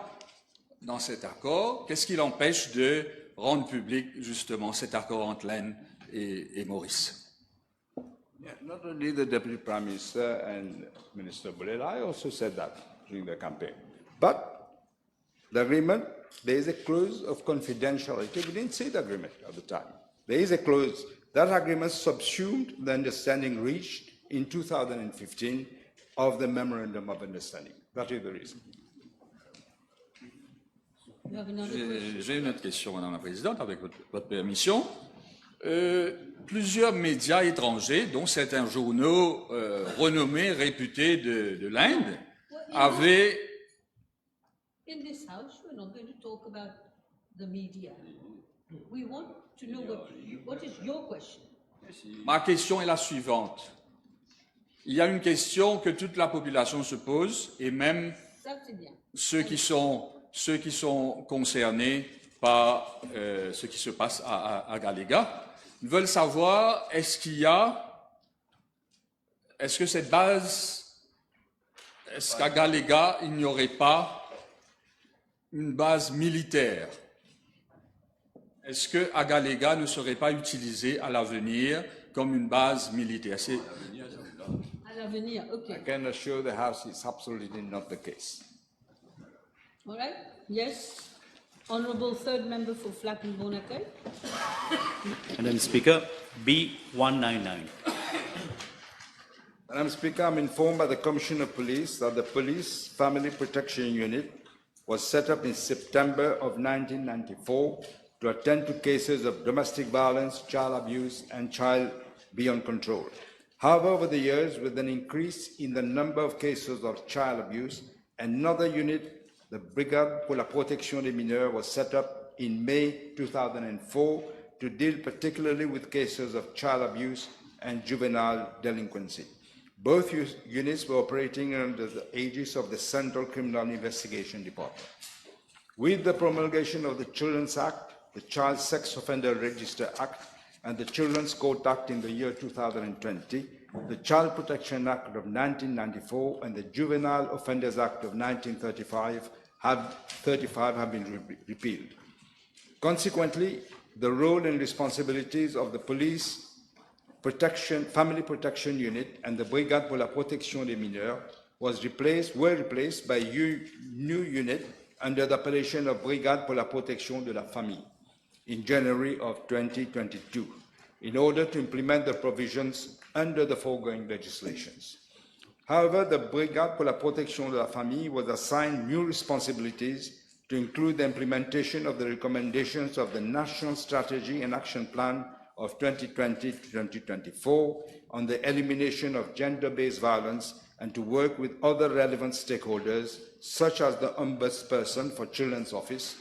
dans cet accord. Qu'est-ce qui l'empêche de rendre public justement cet accord entre l'Inde et Maurice? Yeah, not only the Deputy Prime Minister and Minister Boulel, I also said that during the campaign. But the agreement, there is a clause of confidentiality. We didn't see the agreement at the time. There is a clause. That agreement subsumed the understanding reached in 2015 of the Memorandum of Understanding. That is the reason. J'ai une autre question, Madame la Présidente, avec votre permission. Plusieurs médias étrangers, dont certains journaux renommés, réputés de l'Inde, avaient... In this house, we're not going to talk about the media. We want to know what is your question. Ma question est la suivante. Il y a une question que toute la population se pose, et même ceux qui sont concernés par ce qui se passe à Agalega. Ils veulent savoir, est-ce que cette base, est-ce qu'à Agalega, il n'y aurait pas une base militaire? Est-ce que Agalega ne serait pas utilisé à l'avenir comme une base militaire? À l'avenir, okay. I can assure the House it's absolutely not the case. All right. Yes. Honourable third member for Flatten Bonacay. Madam Speaker, B199. Madam Speaker, I'm informed by the Commissioner of Police that the Police Family Protection Unit was set up in September of 1994 to attend to cases of domestic violence, child abuse, and child beyond control. However, over the years, with an increase in the number of cases of child abuse, another unit, the Brigade pour la Protection des Mineurs, was set up in May 2004 to deal particularly with cases of child abuse and juvenile delinquency. Both units were operating under the aegis of the Central Criminal Investigation Department. With the promulgation of the Children's Act, the Child Sex Offender Register Act, and the Children's Court Act in the year 2020, the Child Protection Act of 1994 and the Juvenile Offenders Act of 1935 have been repealed. Consequently, the role and responsibilities of the Police Family Protection Unit and the Brigade pour la Protection des Mineurs were replaced by a new unit under the appellation of Brigade pour la Protection de la Famille in January of 2022, in order to implement the provisions under the foregoing legislations. However, the Brigade pour la Protection de la Famille was assigned new responsibilities to include the implementation of the recommendations of the National Strategy and Action Plan of 2020 to 2024 on the elimination of gender-based violence and to work with other relevant stakeholders, such as the Ombudsperson for Children's Office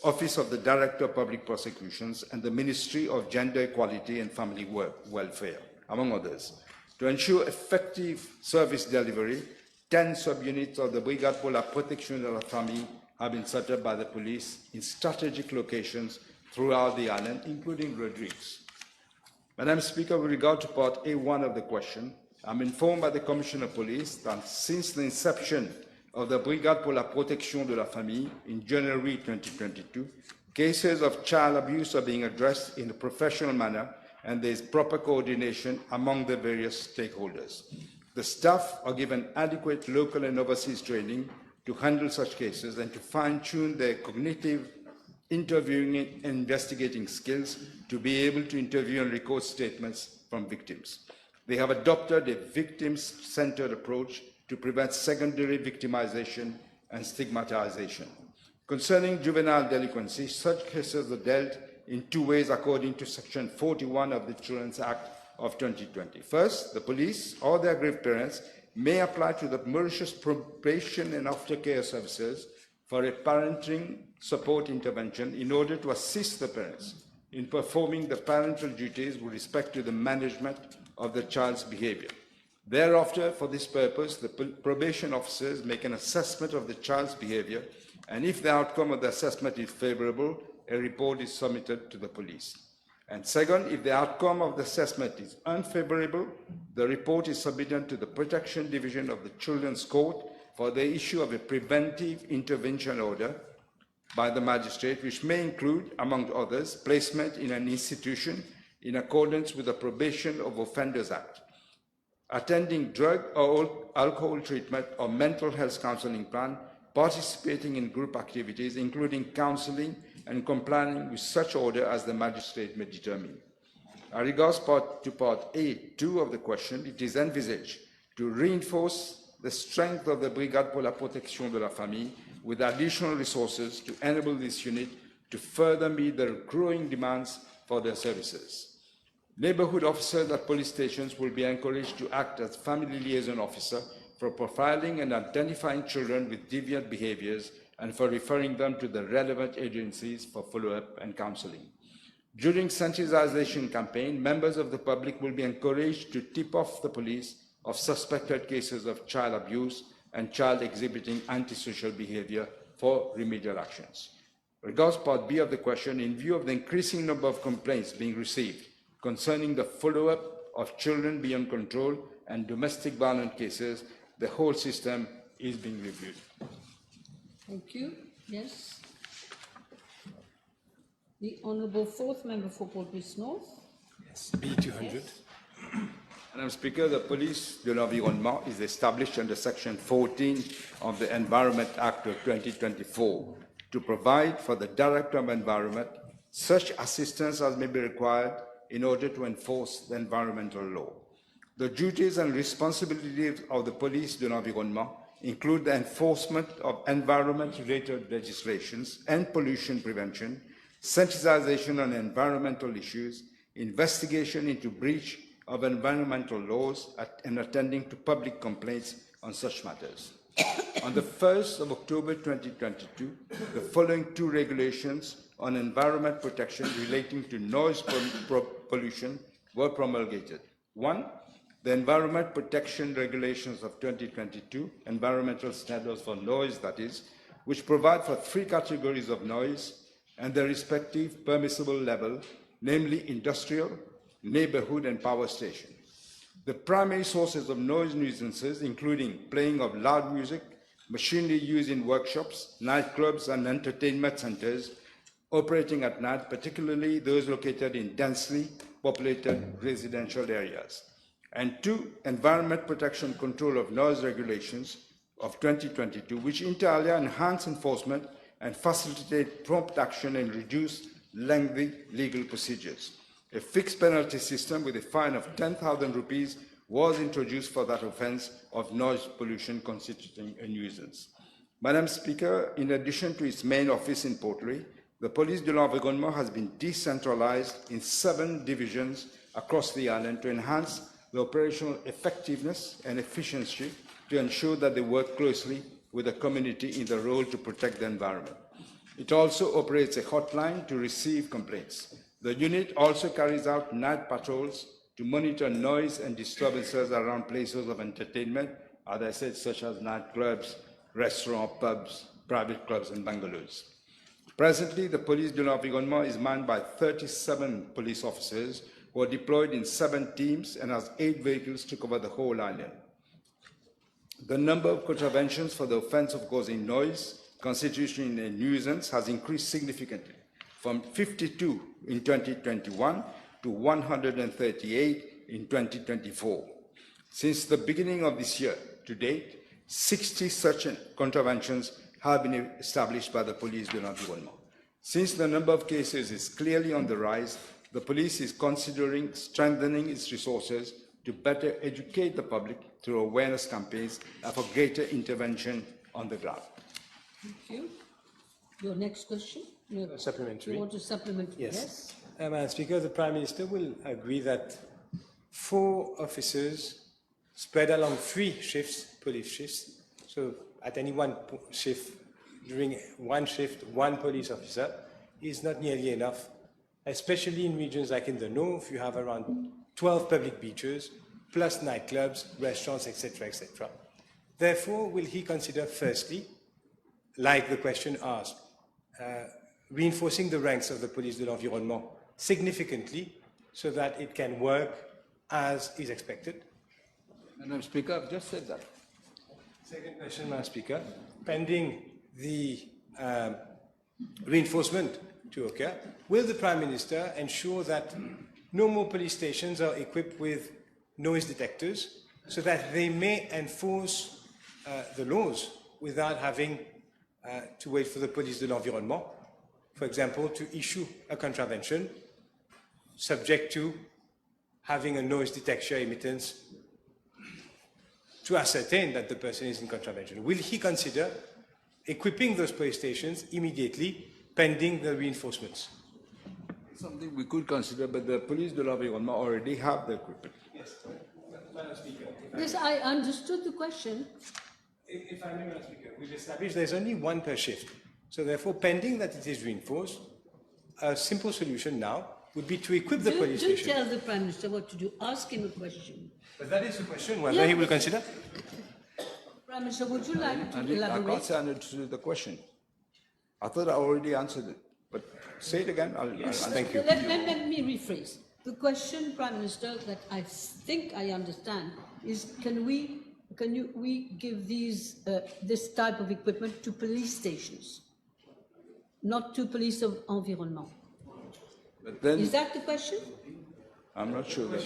of the Director of Public Prosecutions, and the Ministry of Gender Equality and Family Welfare, among others. To ensure effective service delivery, 10 subunits of the Brigade pour la Protection de la Famille have been set up by the police in strategic locations throughout the island, including Rodrigues. Madam Speaker, with regard to part A1 of the question, I'm informed by the Commissioner of Police that since the inception of the Brigade pour la Protection de la Famille in January 2022, cases of child abuse are being addressed in a professional manner and there is proper coordination among the various stakeholders. The staff are given adequate local and overseas training to handle such cases and to fine-tune their cognitive, interviewing and investigating skills to be able to interview and record statements from victims. They have adopted a victim-centered approach to prevent secondary victimization and stigmatization. Concerning juvenile delinquency, such cases are dealt in two ways according to Section 41 of the Children's Act of 2020. First, the police or their aggrieved parents may apply to the Mauritius Probation and Aftercare Services for a parenting support intervention in order to assist the parents in performing the parental duties with respect to the management of the child's behavior. Thereafter, for this purpose, the probation officers make an assessment of the child's behavior, and if the outcome of the assessment is favorable, a report is submitted to the police. And second, if the outcome of the assessment is unfavorable, the report is submitted to the Protection Division of the Children's Court for the issue of a preventive intervention order by the magistrate, which may include, among others, placement in an institution in accordance with the Probation of Offenders Act, attending drug or alcohol treatment or mental health counseling plan, participating in group activities, including counseling and complying with such order as the magistrate may determine. As regards part A2 of the question, it is envisaged to reinforce the strength of the Brigade pour la protection de la famille with additional resources to enable this unit to further meet the growing demands for their services. Neighborhood officers at police stations will be encouraged to act as family liaison officer for profiling and identifying children with deviant behaviors and for referring them to the relevant agencies for follow-up and counseling. During sensitization campaign, members of the public will be encouraged to tip off the police of suspected cases of child abuse and child exhibiting antisocial behavior for remedial actions. Regards part B of the question, in view of the increasing number of complaints being received concerning the follow-up of children beyond control and domestic violence cases, the whole system is being reviewed. Thank you. Yes. The Honourable Fourth Member for Port-Louis North. Yes, B200. Yes. Madam Speaker, the Police de l'Environnement is established under Section 14 of the Environment Act of 2024 to provide for the Director of Environment such assistance as may be required in order to enforce the environmental law. The duties and responsibilities of the Police de l'Environnement include the enforcement of environment-related legislations and pollution prevention, sensitization on environmental issues, investigation into breach of environmental laws, and attending to public complaints on such matters. On the 1st of October 2022, the following two regulations on environment protection relating to noise pollution were promulgated. One, the Environment Protection Regulations of 2022, environmental standards for noise, that is, which provide for three categories of noise and their respective permissible level, namely industrial, neighborhood, and power station. The primary sources of noise nuisances, including playing of loud music, machinery used in workshops, nightclubs, and entertainment centers operating at night, particularly those located in densely populated residential areas. And two, Environment Protection Control of Noise Regulations of 2022, which inter alia enhance enforcement and facilitate prompt action and reduce lengthy legal procedures. A fixed penalty system with a fine of 10,000 rupees was introduced for that offence of noise pollution constituting a nuisance. Madam Speaker, in addition to its main office in Port-Louis, the Police de l'Environnement has been decentralized in 7 divisions across the island to enhance the operational effectiveness and efficiency to ensure that they work closely with the community in the role to protect the environment. It also operates a hotline to receive complaints. The unit also carries out night patrols to monitor noise and disturbances around places of entertainment, as I said, such as nightclubs, restaurants, pubs, private clubs, and bungalows. Presently, the Police de l'Environnement is manned by 37 police officers who are deployed in 7 teams and has 8 vehicles to cover the whole island. The number of contraventions for the offence of causing noise, constituting a nuisance, has increased significantly, from 52 in 2021 to 138 in 2024. Since the beginning of this year to date, 60 such contraventions have been established by the Police de l'Environnement. Since the number of cases is clearly on the rise, the police is considering strengthening its resources to better educate the public through awareness campaigns and for greater intervention on the ground. Thank you. Your next question? No. Supplementary. You want to supplement? Yes. Madam Speaker, the Prime Minister will agree that 4 officers spread along 3 shifts, police shifts, so at any one shift, during one shift, one police officer is not nearly enough, especially in regions like in the north. You have around 12 public beaches, plus nightclubs, restaurants, etc., etc. Therefore, will he consider, firstly, like the question asked, reinforcing the ranks of the police de l'environnement significantly so that it can work as is expected? Madam Speaker, I've just said that. Second question, Madam Speaker. Pending the reinforcement to occur, will the Prime Minister ensure that no more police stations are equipped with noise detectors so that they may enforce the laws without having to wait for the police de l'environnement, for example, to issue a contravention subject to having a noise detection emittance to ascertain that the person is in contravention? Will he consider equipping those police stations immediately pending the reinforcements? It's something we could consider, but the police de l'environnement already have the equipment. Yes, Madam Speaker. Yes, I understood the question. If I may, Madam Speaker, we've established there's only one per shift. So therefore, pending that it is reinforced, a simple solution now would be to equip the police Don't station. tell the Prime Minister what to do. Ask him a question. But that is the question, whether he will consider. Prime Minister, would you like to I elaborate? can't say I understood the question. I thought I already answered it, but say it again. I'll Thank you. Let me rephrase. The question, Prime Minister, that I think I understand is: Can we give these this type of equipment to police stations, not to police of environment? But then Is that the question? I'm not sure that.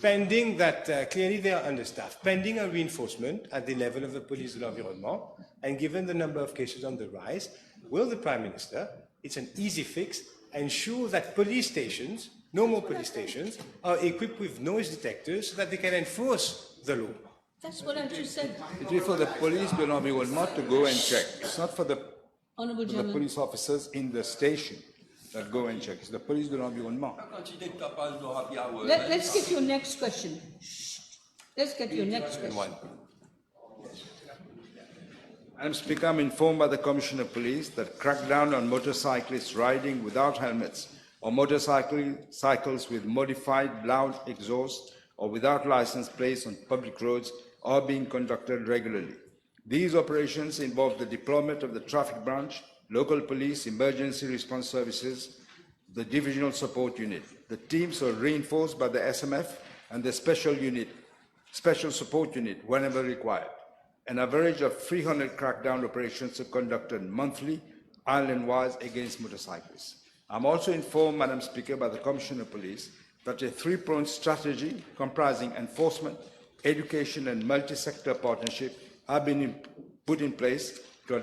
Pending that, clearly they are understaffed, pending a reinforcement at the level of the police de l'environnement, and given the number of cases on the rise, will the Prime Minister, it's an easy fix, ensure that police stations, normal police stations, are equipped with noise detectors so that they can enforce the law? That's what I just said. It is for the police de l'environnement to go and check. It's not for the Honourable the Gentleman. police officers in the station that go and check. It's the police de l'environnement. Let's get your next question. Shh. Let's get your next question. Madam Speaker, I'm informed by the Commissioner of Police that crackdown on motorcyclists riding without helmets or motorcycles with modified loud exhaust or without license plates on public roads are being conducted regularly. These operations involve the deployment of the traffic branch, local police, emergency response services, the divisional support unit. The teams are reinforced by the SMF and the special support unit whenever required. An average of 300 crackdown operations are conducted monthly, island-wise, against motorcyclists. I'm also informed, Madam Speaker, by the Commissioner of Police that a three-pronged strategy comprising enforcement, education, and multi-sector partnership have been put in place to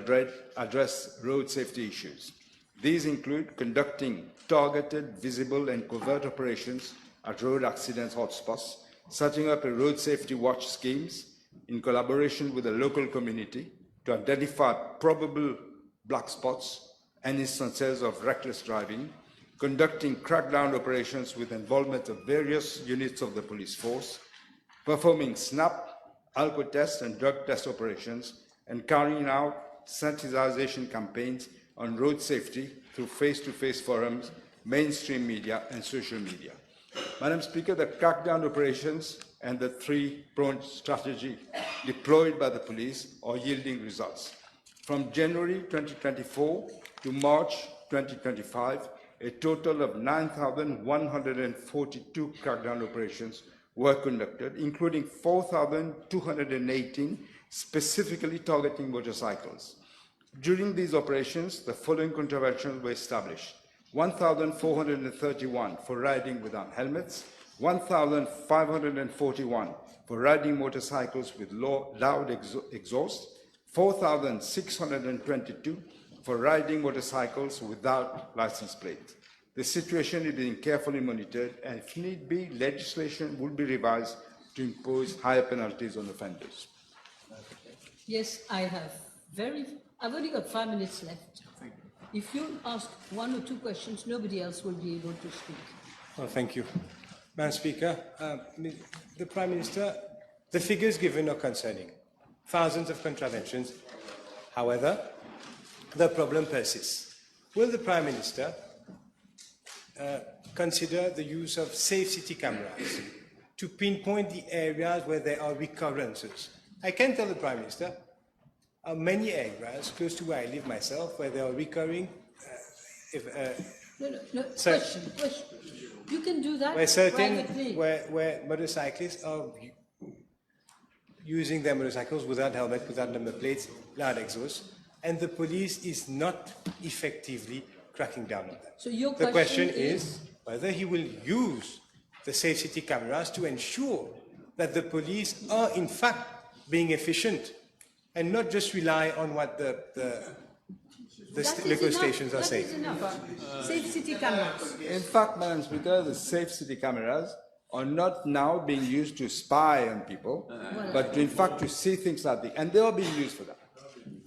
address road safety issues. These include conducting targeted, visible, and covert operations at road accident hotspots, setting up a road safety watch schemes in collaboration with the local community to identify probable black spots and instances of reckless driving, conducting crackdown operations with involvement of various units of the police force, performing SNAP, alcohol test and drug test operations, and carrying out sensitization campaigns on road safety through face-to-face forums, mainstream media, and social media. Madam Speaker, the crackdown operations and the three-pronged strategy deployed by the police are yielding results. From January 2024 to March 2025, a total of 9,142 crackdown operations were conducted, including 4,218 specifically targeting motorcycles. During these operations, the following contraventions were established: 1,431 for riding without helmets, 1,541 for riding motorcycles with loud exhaust, 4,622 for riding motorcycles without license plate. The situation is being carefully monitored, and if need be, legislation will be revised to impose higher penalties on offenders. Yes, I have. I've only got 5 minutes left. If you ask one or two questions, nobody else will be able to speak. Well, thank you. Madam Speaker, the Prime Minister, the figures given are concerning. Thousands of contraventions. However, the problem persists. Will the Prime Minister consider the use of safe city cameras to pinpoint the areas where there are recurrences? I can tell the Prime Minister many areas close to where I live myself where there are recurring Question. You can do that privately. where motorcyclists are using their motorcycles without helmet, without number plates, loud exhaust, and the police is not effectively cracking down on that. So your The question is is whether he will use the safe city cameras to ensure that the police are in fact being efficient and not just rely on what the liquor stations are saying. That is enough. Safe city cameras. In fact, Madam Speaker, the safe city cameras are not now being used to spy on people, but in fact to see things like that, and they are being used for that.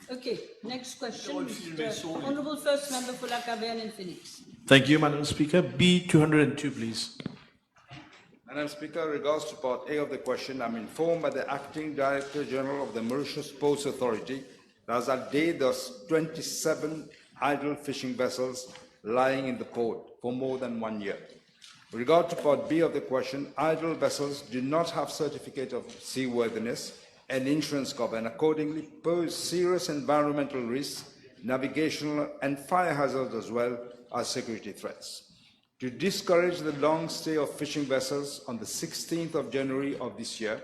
Okay, next question. Honourable First Member for La Caverne and Phoenix. Thank you, Madam Speaker. B202, please. Madam Speaker, in regards to part A of the question, I'm informed by the Acting Director General of the Mauritius Ports Authority that as at date there are 27 idle fishing vessels lying in the port for more than 1 year. With regard to part B of the question, idle vessels do not have certificate of seaworthiness and insurance cover and accordingly pose serious environmental risks, navigational and fire hazards as well as security threats. To discourage the long stay of fishing vessels, on the 16th of January of this year,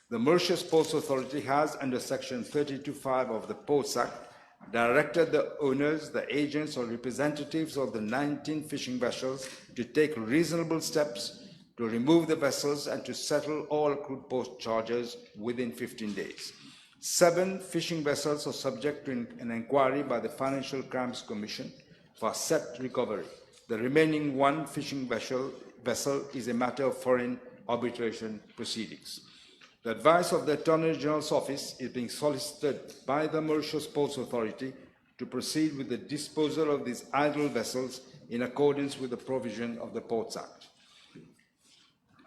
the Mauritius Ports Authority has, under Section 32(5) of the Ports Act, directed the owners, the agents or representatives of the 19 fishing vessels to take reasonable steps to remove the vessels and to settle all accrued port charges within 15 days. 7 fishing vessels are subject to an inquiry by the Financial Crimes Commission for asset recovery. The remaining 1 fishing vessel is a matter of foreign arbitration proceedings. The advice of the Attorney General's Office is being solicited by the Mauritius Ports Authority to proceed with the disposal of these idle vessels in accordance with the provision of the Ports Act.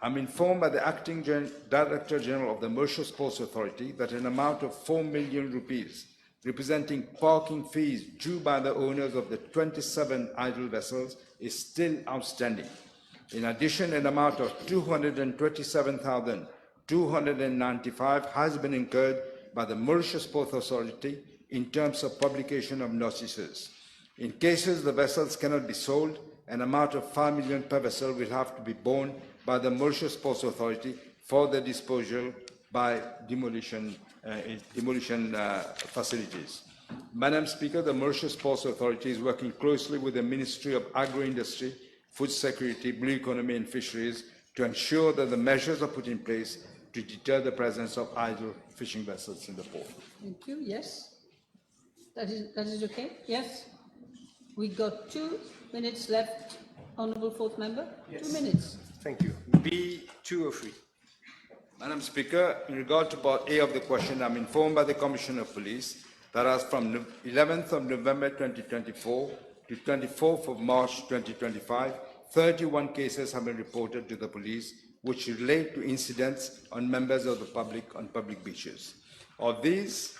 I'm informed by the Acting Director General of the Mauritius Ports Authority that an amount of 4 million rupees, representing parking fees due by the owners of the 27 idle vessels, is still outstanding. In addition, an amount of 227,295 has been incurred by the Mauritius Ports Authority in terms of publication of notices. In cases the vessels cannot be sold, an amount of 5 million per vessel will have to be borne by the Mauritius Ports Authority for the disposal by demolition facilities. Madam Speaker, the Mauritius Ports Authority is working closely with the Ministry of Agro-Industry, Food Security, Blue Economy and Fisheries to ensure that the measures are put in place to deter the presence of idle fishing vessels in the port. Thank you. Yes. That is okay? Yes. We got 2 minutes left. Honourable Fourth Member. Yes. 2 minutes. Thank you. B203. Madam Speaker, in regard to part A of the question, I'm informed by the Commissioner of Police that as from 11th of November 2024 to 24th of March 2025, 31 cases have been reported to the police which relate to incidents on members of the public on public beaches. Of these,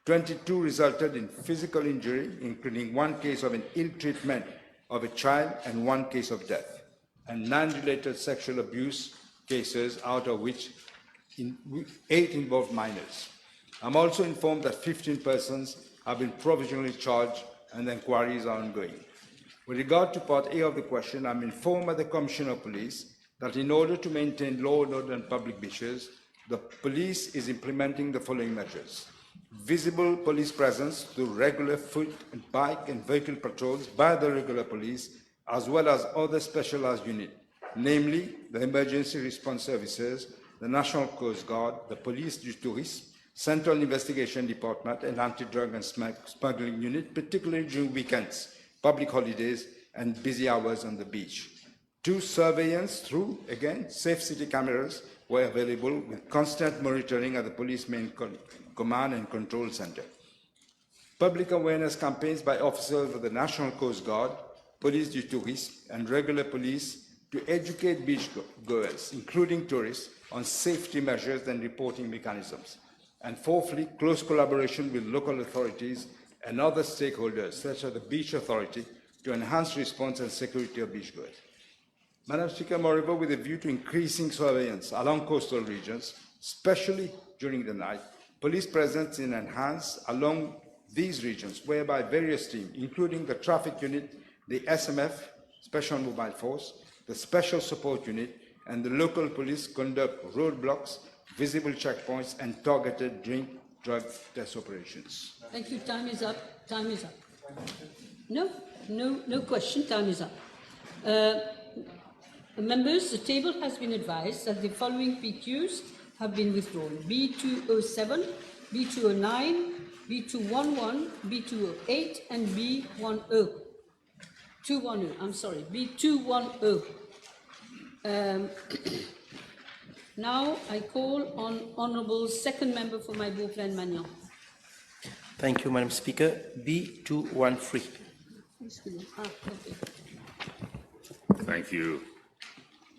22 resulted in physical injury, including 1 case of an ill treatment of a child and 1 case of death, and 9 related sexual abuse cases, out of which 8 involved minors. I'm also informed that 15 persons have been provisionally charged and the inquiries are ongoing. With regard to part A of the question, I'm informed by the Commissioner of Police that in order to maintain law and order on public beaches, the police is implementing the following measures: visible police presence through regular foot and bike and vehicle patrols by the regular police, as well as other specialized units, namely the Emergency Response Services, the National Coast Guard, the Police du Tourisme, Central Investigation Department, and Anti-Drug and Smuggling Unit, particularly during weekends, public holidays, and busy hours on the beach. 2 surveillance through, again, safe city cameras were available with constant monitoring at the police main command and control center. Public awareness campaigns by officers of the National Coast Guard, Police du Tourisme, and regular police to educate beachgoers, including tourists, on safety measures and reporting mechanisms. And fourthly, close collaboration with local authorities and other stakeholders, such as the Beach Authority, to enhance response and security of beachgoers. Madam Speaker, moreover, with a view to increasing surveillance along coastal regions, especially during the night, police presence is enhanced along these regions, whereby various teams, including the traffic unit, the SMF, Special Mobile Force, the Special Support Unit, and the local police conduct roadblocks, visible checkpoints, and targeted drug test operations. Thank you. Time is up. Time is up. No question. Time is up. Members, the table has been advised that the following PQs have been withdrawn: B207, B209, B211, B208, and B10. 210, I'm sorry, B210. Now I call on Honourable Second Member for my Beauplain Magnan. Thank you, Madam Speaker. B213. Okay. Thank you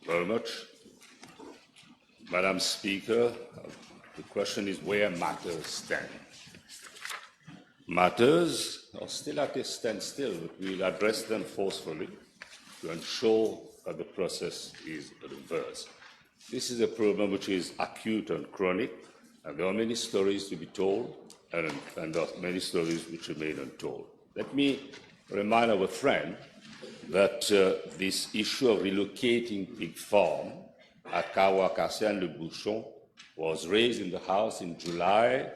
very much. Madam Speaker, the question is where matters stand. Matters are still at a standstill, but we'll address them forcefully to ensure that the process is reversed. This is a problem which is acute and chronic, and there are many stories to be told, and there are many stories which remain untold. Let me remind our friend that this issue of relocating pig farm at Kawa-Kassia and Le Bouchon was raised in the House in July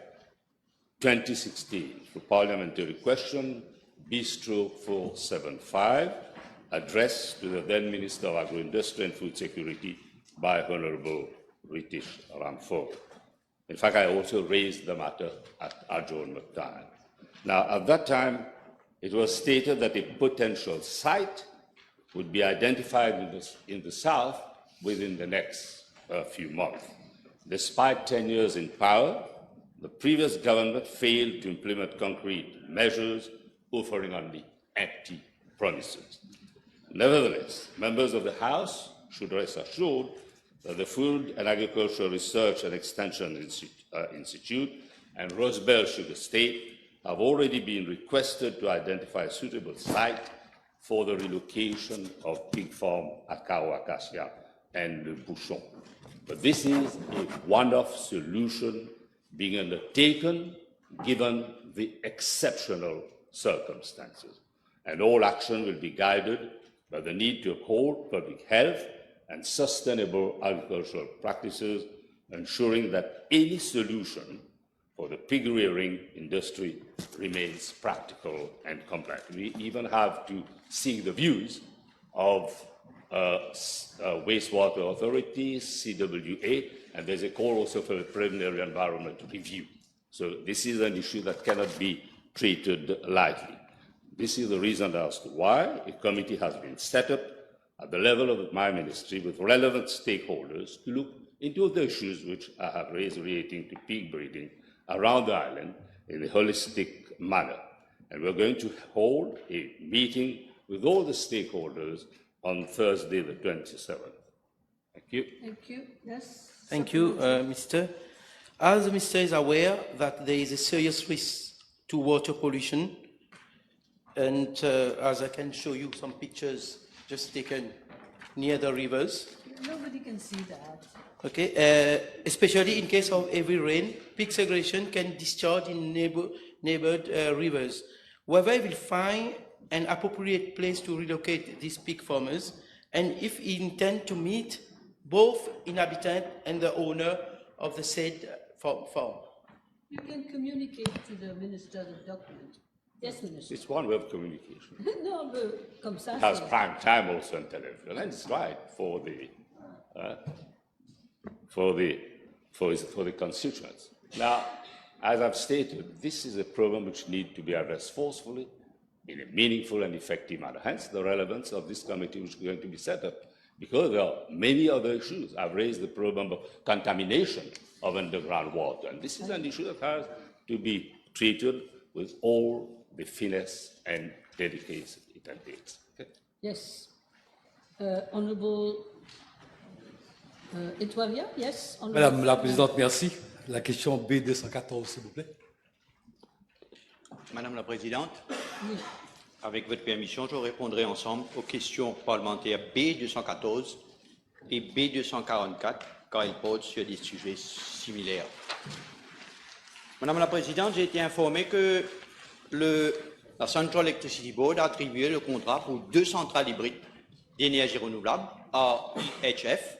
2016 through parliamentary question B/475 addressed to the then Minister of Agro-Industry and Food Security by Honourable Ritish Ramphor. In fact, I also raised the matter at adjournment time. Now, at that time, it was stated that a potential site would be identified in the south within the next few months. Despite 10 years in power, the previous government failed to implement concrete measures, offering only empty promises. Nevertheless, members of the House should rest assured that the Food and Agricultural Research and Extension Institute and Rosebell Sugar State have already been requested to identify a suitable site for the relocation of pig farm at Kawa-Kassia and Le Bouchon. But this is a one-off solution being undertaken given the exceptional circumstances, and all action will be guided by the need to uphold public health and sustainable agricultural practices, ensuring that any solution for the pig rearing industry remains practical and compliant. We even have to seek the views of wastewater authorities, CWA, and there's a call also for a preliminary environment review. So this is an issue that cannot be treated lightly. This is the reason as to why a committee has been set up at the level of my ministry with relevant stakeholders to look into the issues which I have raised relating to pig breeding around the island in a holistic manner. And we're going to hold a meeting with all the stakeholders on Thursday, the 27th. Thank you. Thank you. Yes. Thank you, Mr. As the Minister is aware that there is a serious risk to water pollution, and as I can show you some pictures just taken near the rivers. Nobody can see that. Okay, especially in case of heavy rain, pig segregation can discharge in neighbored rivers. Whether we will find an appropriate place to relocate these pig farmers, and if he intend to meet both inhabitant and the owner of the said farm. You can communicate to the Minister the document. Yes, Minister. It's one way of communication. No, but comme ça. It has prime time also on television, and it's right for the constituents. Now, as I've stated, this is a problem which needs to be addressed forcefully in a meaningful and effective manner. Hence, the relevance of this committee which is going to be set up, because there are many other issues. I've raised the problem of contamination of underground water, and this is an issue that has to be treated with all the finesse and dedication it entails. Okay? Yes. Honorable Etoiria, yes. Honorable Madame la Présidente, merci. La question B214, s'il vous plaît. Madame la Présidente, avec votre permission, je répondrai ensemble aux questions parlementaires B214 et B244, car elles portent sur des sujets similaires. Madame la Présidente, j'ai été informé que la Central Electricity Board a attribué le contrat pour 2 centrales hybrides d'énergie renouvelable à IHF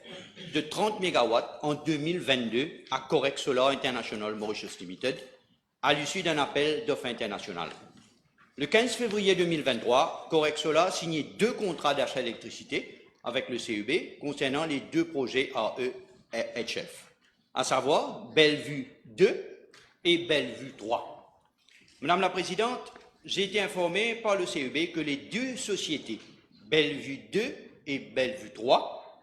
de 30 MW en 2022 à Correct Solar International Mauritius Limited, à l'issue d'un appel d'offres international. Le 15 février 2023, Correct Solar a signé 2 contrats d'achat d'électricité avec le CEB concernant les 2 projets AE-HF, à savoir Bellevue 2 et Bellevue 3. Madame la Présidente, j'ai été informé par le CEB que les 2 sociétés, Bellevue 2 et Bellevue 3,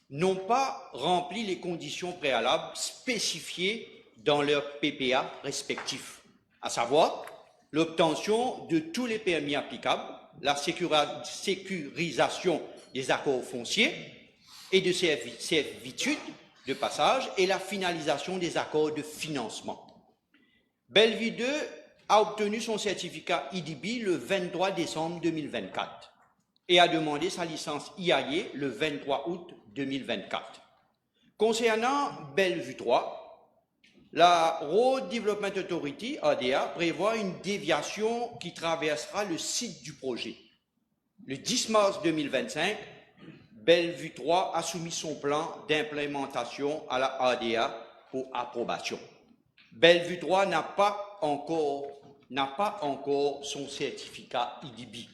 n'ont pas rempli les conditions préalables spécifiées dans leurs PPA respectifs, à savoir l'obtention de tous les permis applicables, la sécurisation des accords fonciers et de servitudes de passage et la finalisation des accords de financement. Bellevue 2 a obtenu son certificat IDB le 23 décembre 2024 et a demandé sa licence IAE le 23 août 2024. Concernant Bellevue 3, la Road Development Authority, ADA, prévoit une déviation qui traversera le site du projet. Le 10 mars 2025, Bellevue 3 a soumis son plan d'implémentation à la ADA pour approbation. Bellevue 3 n'a pas encore son certificat IDB.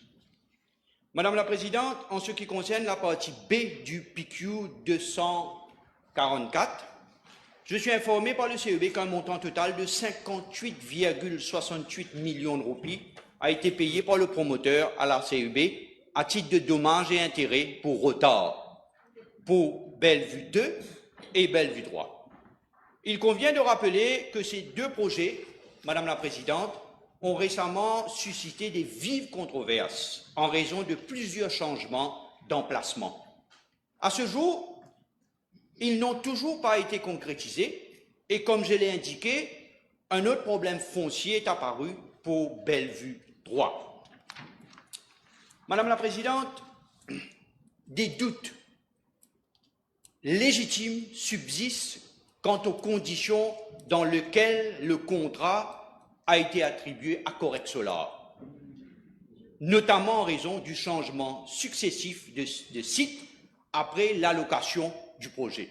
Madame la Présidente, en ce qui concerne la partie B du PQ 244, je suis informé par le CEB qu'un montant total de 58,68 millions de roupies a été payé par le promoteur à la CEB à titre de dommages et intérêts pour retard pour Bellevue 2 et Bellevue 3. Il convient de rappeler que ces 2 projets, Madame la Présidente, ont récemment suscité des vives controverses en raison de plusieurs changements d'emplacement. À ce jour, ils n'ont toujours pas été concrétisés et, comme je l'ai indiqué, un autre problème foncier est apparu pour Bellevue 3. Madame la Présidente, des doutes légitimes subsistent quant aux conditions dans lesquelles le contrat a été attribué à Correct Solar, notamment en raison du changement successif de site après l'allocation du projet.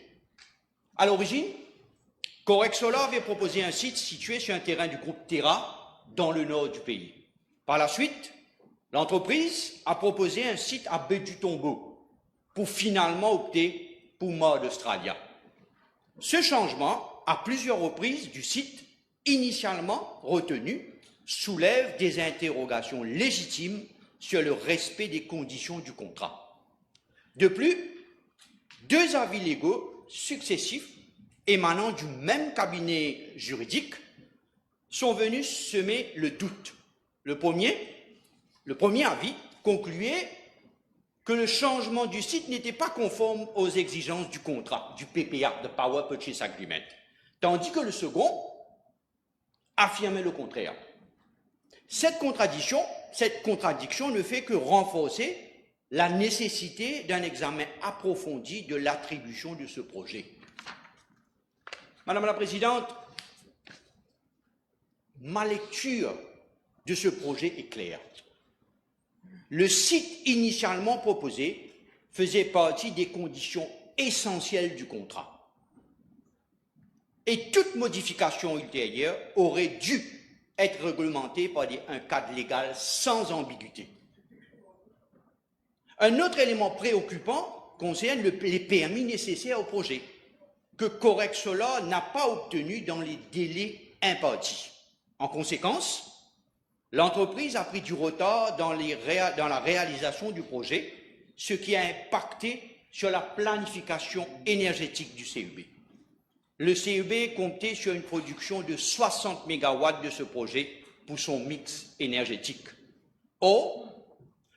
À l'origine, Correct Solar avait proposé un site situé sur un terrain du groupe Terra dans le nord du pays. Par la suite, l'entreprise a proposé un site à Baie du Tombeau pour finalement opter pour Mar d'Australia. Ce changement, à plusieurs reprises du site initialement retenu, soulève des interrogations légitimes sur le respect des conditions du contrat. De plus, 2 avis légaux successifs émanant du même cabinet juridique sont venus semer le doute. Le premier avis concluait que le changement du site n'était pas conforme aux exigences du contrat, du PPA, de Power Purchase Agreement, tandis que le second affirmait le contraire. Cette contradiction ne fait que renforcer la nécessité d'un examen approfondi de l'attribution de ce projet. Madame la Présidente, ma lecture de ce projet est claire. Le site initialement proposé faisait partie des conditions essentielles du contrat. Et toute modification ultérieure aurait dû être réglementée par un cadre légal sans ambiguïté. Un autre élément préoccupant concerne les permis nécessaires au projet, que Correct Solar n'a pas obtenu dans les délais impartis. En conséquence, l'entreprise a pris du retard dans la réalisation du projet, ce qui a impacté sur la planification énergétique du CEB. Le CEB comptait sur une production de 60 MW de ce projet pour son mix énergétique. Or,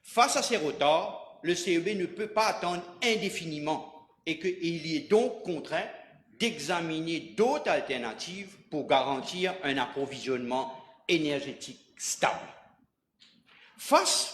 face à ces retards, le CEB ne peut pas attendre indéfiniment et qu'il est donc contraint d'examiner d'autres alternatives pour garantir un approvisionnement énergétique stable. Face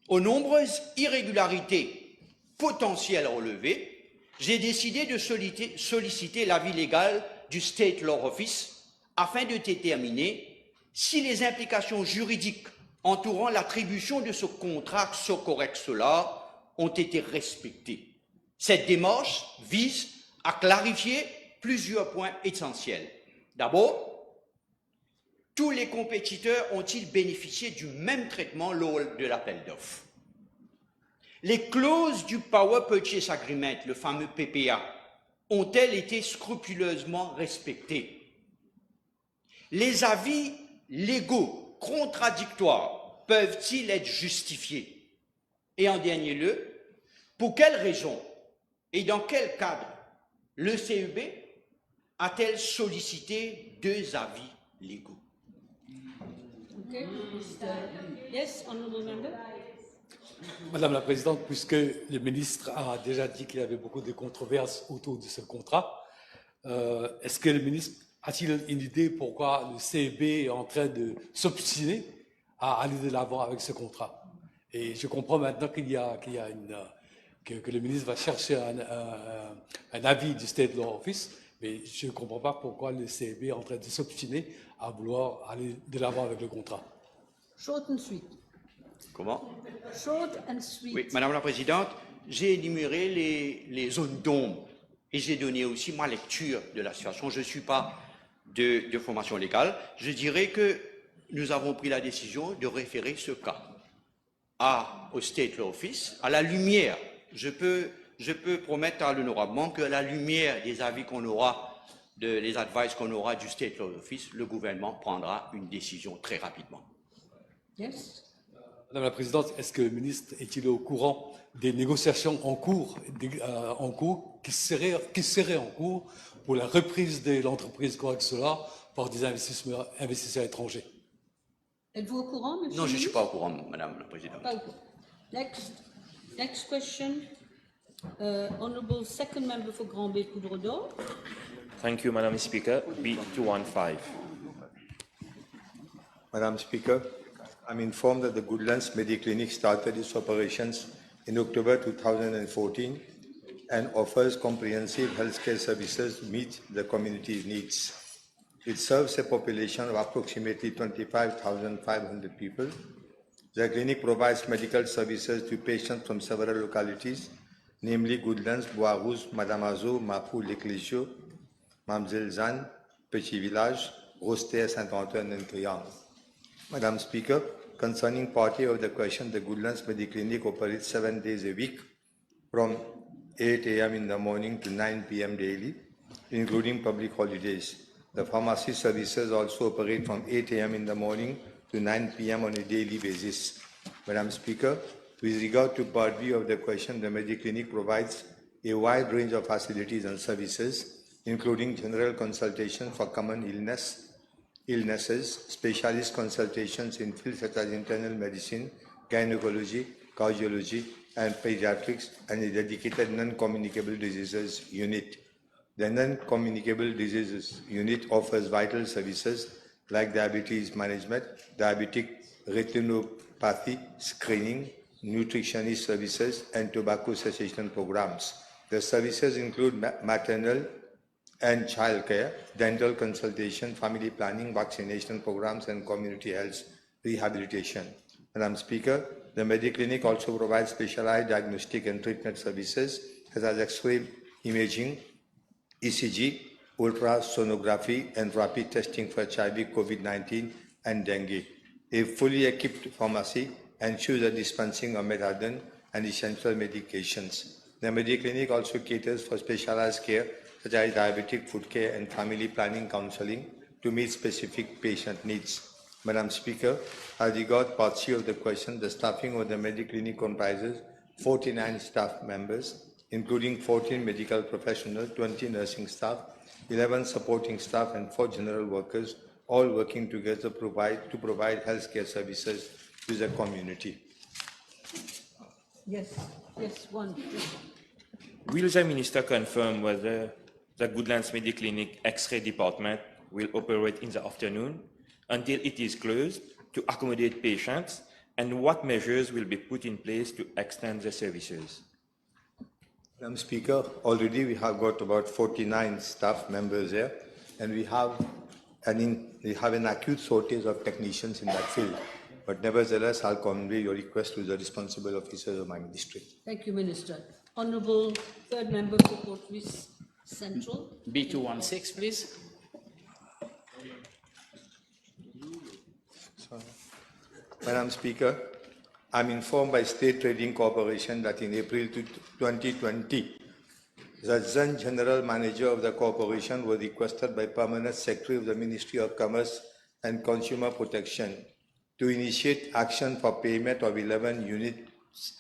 aux nombreuses irrégularités potentielles relevées, j'ai décidé de solliciter l'avis légal du State Law Office afin de déterminer si les implications juridiques entourant l'attribution de ce contrat Socorec Solar ont été respectées. Cette démarche vise à clarifier plusieurs points essentiels. D'abord, tous les compétiteurs ont-ils bénéficié du même traitement lors de l'appel d'offres? Les clauses du Power Purchase Agreement, le fameux PPA, ont-elles été scrupuleusement respectées? Les avis légaux contradictoires peuvent-ils être justifiés? Et en dernier lieu, pour quelles raisons et dans quel cadre le CEB a-t-elle sollicité 2 avis légaux? Okay. Yes, honorable member. Madame la Présidente, puisque le ministre a déjà dit qu'il y avait beaucoup de controverses autour de ce contrat, est-ce que le ministre a-t-il une idée pourquoi le CEB est en train de s'obstiner à aller de l'avant avec ce contrat? Et je comprends maintenant que le ministre va chercher un avis du State Law Office, mais je ne comprends pas pourquoi le CEB est en train de s'obstiner à vouloir aller de l'avant avec le contrat. Short and sweet. Comment? Short and sweet. Oui, Madame la Présidente, j'ai énuméré les zones d'ombre et j'ai donné aussi ma lecture de la situation. Je ne suis pas de formation légale. Je dirais que nous avons pris la décision de référer ce cas au State Law Office. À la lumière, je peux promettre à l'honorable qu'à la lumière des avis qu'on aura, les advice qu'on aura du State Law Office, le gouvernement prendra une décision très rapidement. Yes. Madame la Présidente, est-ce que le ministre est-il au courant des négociations en cours, qui seraient en cours pour la reprise de l'entreprise Socorec Solar par des investisseurs étrangers? Êtes-vous au courant, monsieur? Non, je ne suis pas au courant, Madame la Présidente. Pas au courant. Next question. Honorable second member for Grand Bay Poudre d'Or. Thank you, Madam Speaker. B215. Madam Speaker, I'm informed that the Goodlands Mediclinic started its operations in October 2014 and offers comprehensive healthcare services to meet the community's needs. It serves a population of approximately 25,500 people. The clinic provides medical services to patients from several localities, namely Goodlands, Boarous, Madamazo, Mapu, Leclésio, Mamzelzan, Petit Village, Roster, Saint-Antoine, and Triangle. Madam Speaker, concerning party of the question, the Goodlands Mediclinic operates 7 days a week from 8 a.m. in the morning to 9 p.m. daily, including public holidays. The pharmacy services also operate from 8 a.m. in the morning to 9 p.m. on a daily basis. Madam Speaker, with regard to part B of the question, the Mediclinic provides a wide range of facilities and services, including general consultation for common illnesses, specialist consultations in fields such as internal medicine, gynecology, cardiology, and pediatrics, and a dedicated non-communicable diseases unit. The non-communicable diseases unit offers vital services like diabetes management, diabetic retinopathy screening, nutritionist services, and tobacco cessation programs. The services include maternal and child care, dental consultation, family planning, vaccination programs, and community health rehabilitation. Madam Speaker, the Mediclinic also provides specialized diagnostic and treatment services such as X-ray imaging, ECG, ultrasonography, and rapid testing for HIV, COVID-19, and dengue. A fully equipped pharmacy ensures the dispensing of methadone and essential medications. The Mediclinic also caters for specialized care such as diabetic food care and family planning counseling to meet specific patient needs. Madam Speaker, as regards part C of the question, the staffing of the Mediclinic comprises 49 staff members, including 14 medical professionals, 20 nursing staff, 11 supporting staff, and 4 general workers, all working together to provide healthcare services to the community. Yes, one. Will the Minister confirm whether the Goodlands Mediclinic X-ray department will operate in the afternoon until it is closed, to accommodate patients, and what measures will be put in place to extend the services? Madam Speaker, already we have got about 49 staff members here, and we have an acute shortage of technicians in that field. But nevertheless, I'll convey your request to the responsible officers of my ministry. Thank you, Minister. Honourable Third Member for Port Louis Central. B216, please. Madam Speaker, I'm informed by State Trading Corporation that in April 2020, the then General Manager of the Corporation was requested by Permanent Secretary of the Ministry of Commerce and Consumer Protection to initiate action for payment of 11 units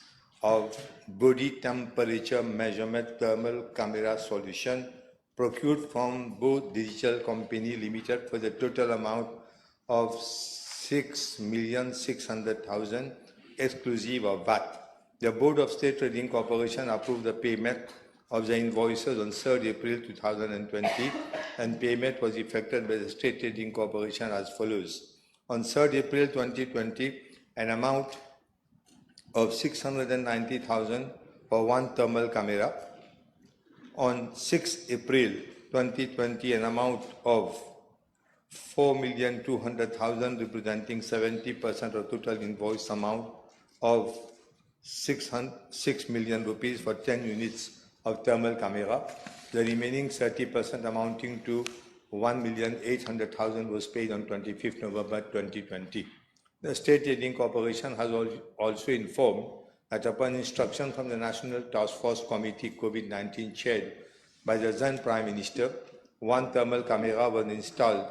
of body temperature measurement thermal camera solution procured from both Digital Company Limited for the total amount of 6,600,000 exclusive of VAT. The Board of State Trading Corporation approved the payment of the invoices on 3rd April 2020, and payment was effected by the State Trading Corporation as follows. On 3rd April 2020, an amount of 690,000 for one thermal camera. On 6th April 2020, an amount of 4,200,000 representing 70% of total invoice amount of 6 million rupees for 10 units of thermal camera. The remaining 30% amounting to 1,800,000 was paid on 25th November 2020. The State Trading Corporation has also informed that upon instruction from the National Task Force Committee COVID-19 chaired by the then Prime Minister, one thermal camera was installed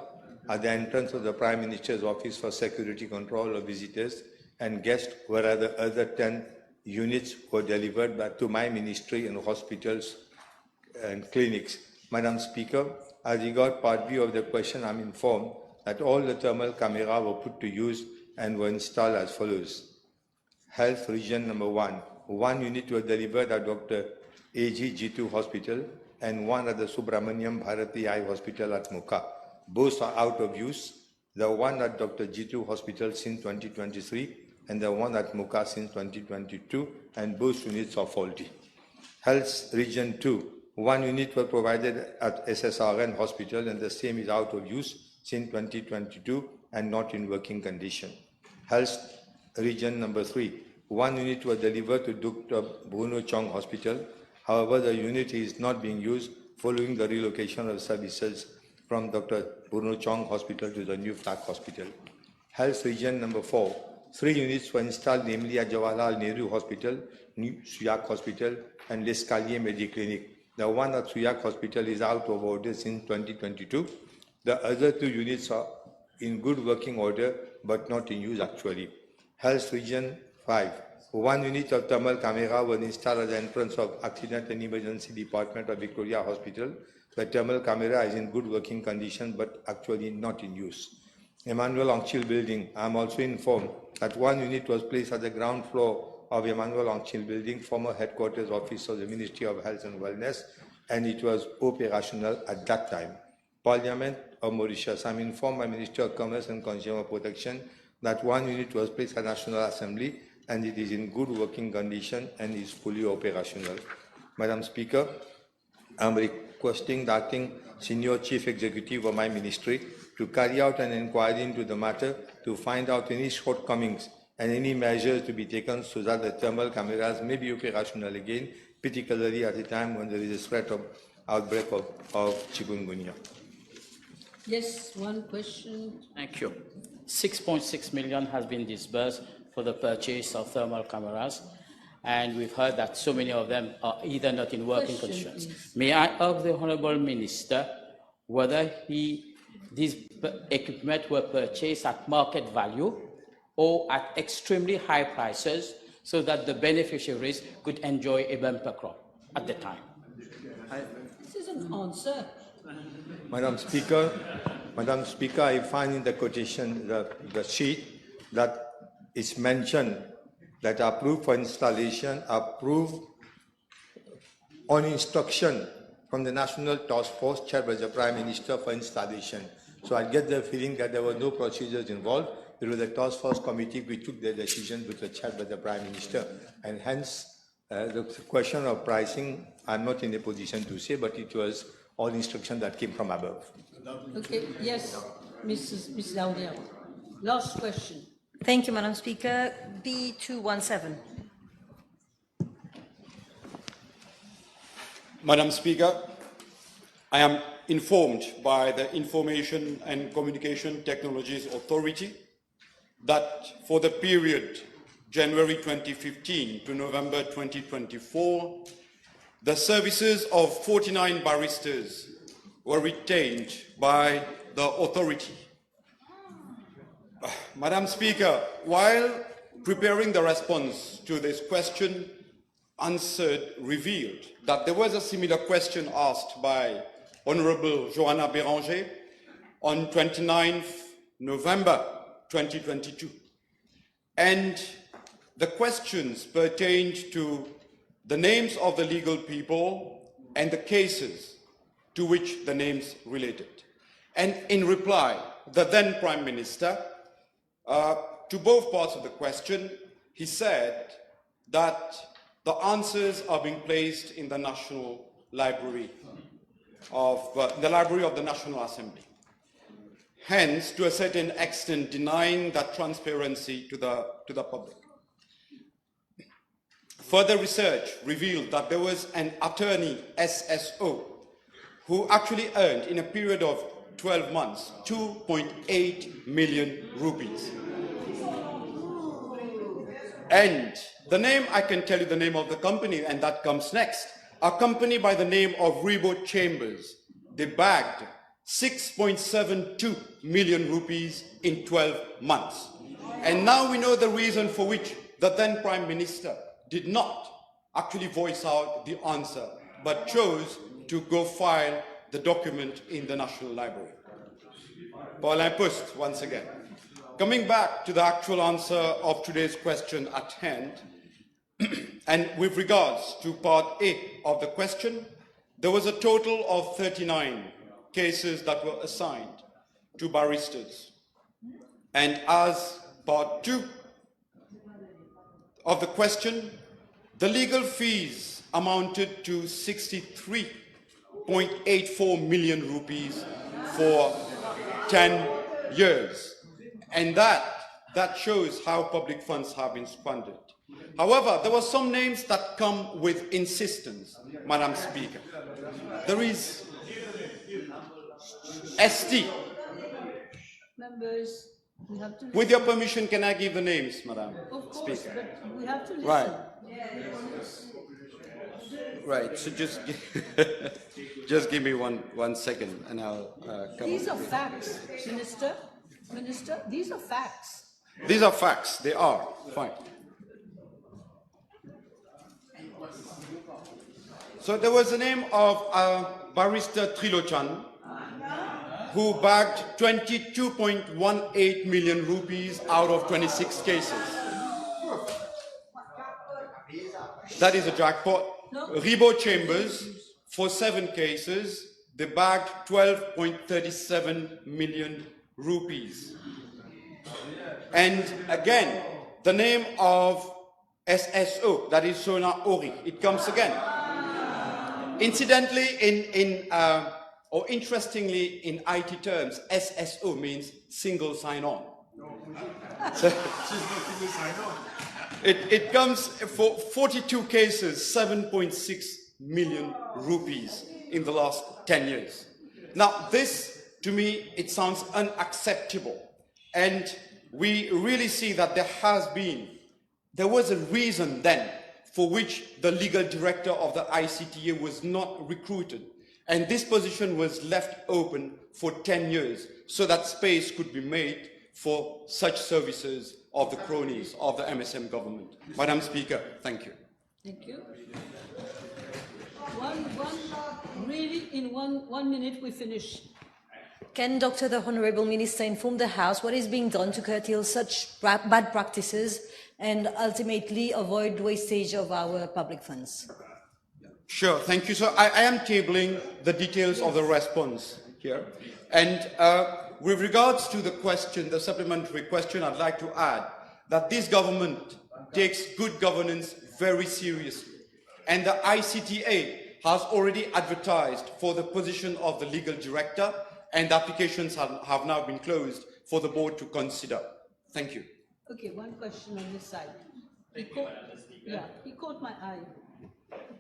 at the entrance of the Prime Minister's Office for Security Control of Visitors and Guests, whereas the other 10 units were delivered back to my ministry and hospitals and clinics. Madam Speaker, as regard part B of the question, I'm informed that all the thermal cameras were put to use and were installed as follows. Health Region number 1. One unit was delivered at Dr. A.G. Jitu Hospital and one at the Subramaniam Bharati Eye Hospital at Mukha. Both are out of use. The one at Dr. Jitu Hospital since 2023 and the one at Mukha since 2022, and both units are faulty. Health Region 2. One unit was provided at SSRN Hospital and the same is out of use since 2022 and not in working condition. Health Region number 3. One unit was delivered to Dr. Bruno Chong Hospital. However, the unit is not being used following the relocation of services from Dr. Bruno Chong Hospital to the new flag hospital. Health Region number 4. 3 units were installed, namely at Jawaharlal Nehru Hospital, New Suyak Hospital, and L'Escalier Mediclinic. The one at Suyak Hospital is out of order since 2022. The other 2 units are in good working order but not in use actually. Health Region 5. 1 unit of thermal camera was installed at the entrance of Accident and Emergency Department of Victoria Hospital. The thermal camera is in good working condition but actually not in use. Emmanuel Angchil Building. I am also informed that 1 unit was placed at the ground floor of Emmanuel Angchil Building, former headquarters office of the Ministry of Health and Wellness, and it was operational at that time. Parliament of Mauritius. I am informed by Minister of Commerce and Consumer Protection that 1 unit was placed at National Assembly and it is in good working condition and is fully operational. Madam Speaker, I am requesting the acting Senior Chief Executive of my ministry to carry out an inquiry into the matter to find out any shortcomings and any measures to be taken so that the thermal cameras may be operational again, particularly at a time when there is a threat of outbreak of chikungunya. Yes, one question. Thank you. 6.6 million has been disbursed for the purchase of thermal cameras, and we've heard that so many of them are either not in working conditions. Please. May I ask the Honourable Minister whether these equipment were purchased at market value or at extremely high prices so that the beneficiaries could enjoy a bumper crop at the time? This is an answer. Madam Speaker, I find in the quotation, the sheet, that it's mentioned that approved for installation, approved on instruction from the National Task Force chaired by the Prime Minister for installation. So I get the feeling that there were no procedures involved. It was the task force committee which took the decision which was chaired by the Prime Minister, and hence the question of pricing, I'm not in a position to say, but it was all instruction that came from above. Okay, yes, Mrs. Laudier. Last question. Thank you, Madam Speaker. B217. Madam Speaker, I am informed by the Information and Communication Technologies Authority that for the period January 2015 to November 2024, the services of 49 barristers were retained by the authority. Madam Speaker, while preparing the response to this question, answered revealed that there was a similar question asked by Honorable Joanna Béranger on 29th November 2022. And the questions pertained to the names of the legal people and the cases to which the names related. And in reply, the then Prime Minister, to both parts of the question, he said that the answers are being placed in the National Library of the National Assembly. Hence, to a certain extent, denying that transparency to the public. Further research revealed that there was an attorney, SSO, who actually earned in a period of 12 months, 2.8 million rupees. And the name, I can tell you the name of the company, and that comes next. A company by the name of Rebo Chambers. They bagged 6.72 million rupees in 12 months. And now we know the reason for which the then Prime Minister did not actually voice out the answer, but chose to go file the document in the National Library. Paul Post, once again. Coming back to the actual answer of today's question at hand, and with regards to part A of the question, there was a total of 39 cases that were assigned to barristers. And as part 2 of the question, the legal fees amounted to 63.84 million rupees for 10 years. And that shows how public funds have been squandered. However, there were some names that come with insistence, Madam Speaker. There is ST. Members, we have to listen. With your permission, can I give the names, Madam Of course, Speaker? but we have to listen. Right. Right, so just give me one second and I'll come. These are facts, Minister. Minister, these are facts. These are facts, they are, fine. So there was the name of Barrister Trilochan, who bagged 22.18 million rupees out of 26 cases. That is a jackpot. Rebo Chambers, for 7 cases, they bagged 12.37 million rupees. And again, the name of SSO, that is Sona Ori, it comes again. Incidentally, or interestingly, in IT terms, SSO means single sign-on. So, it comes for 42 cases, 7.6 million rupees in the last 10 years. Now, this, to me, it sounds unacceptable. And we really see that there was a reason then for which the legal director of the ICTA was not recruited. And this position was left open for 10 years so that space could be made for such services of the cronies of the MSM government. Madam Speaker, thank you. Thank you. Really, in one minute we finish. Can the Honourable Minister inform the House what is being done to curtail such bad practices and ultimately avoid wastage of our public funds? Sure, thank you. So I am tabling the details of the response here. And with regards to the question, the supplementary question, I'd like to add that this government takes good governance very seriously. And the ICTA has already advertised for the position of the legal director, and applications have now been closed for the board to consider. Thank you. Okay, one question on this side. He caught my eye.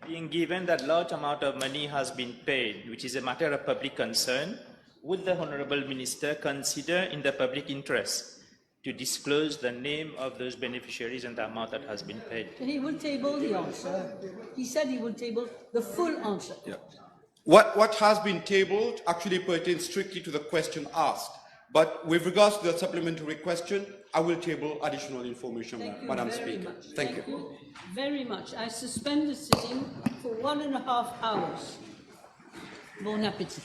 Being given that large amount of money has been paid, which is a matter of public concern, would the Honourable Minister consider in the public interest to disclose the name of those beneficiaries and the amount that has been paid? He will table the answer. He said he will table the full answer. Yeah. What has been tabled actually pertains strictly to the question asked. But with regards to the supplementary question, I will table additional information, Madam Speaker. Thank you very much. I suspend the sitting for 1.5 hours. Bon appétit.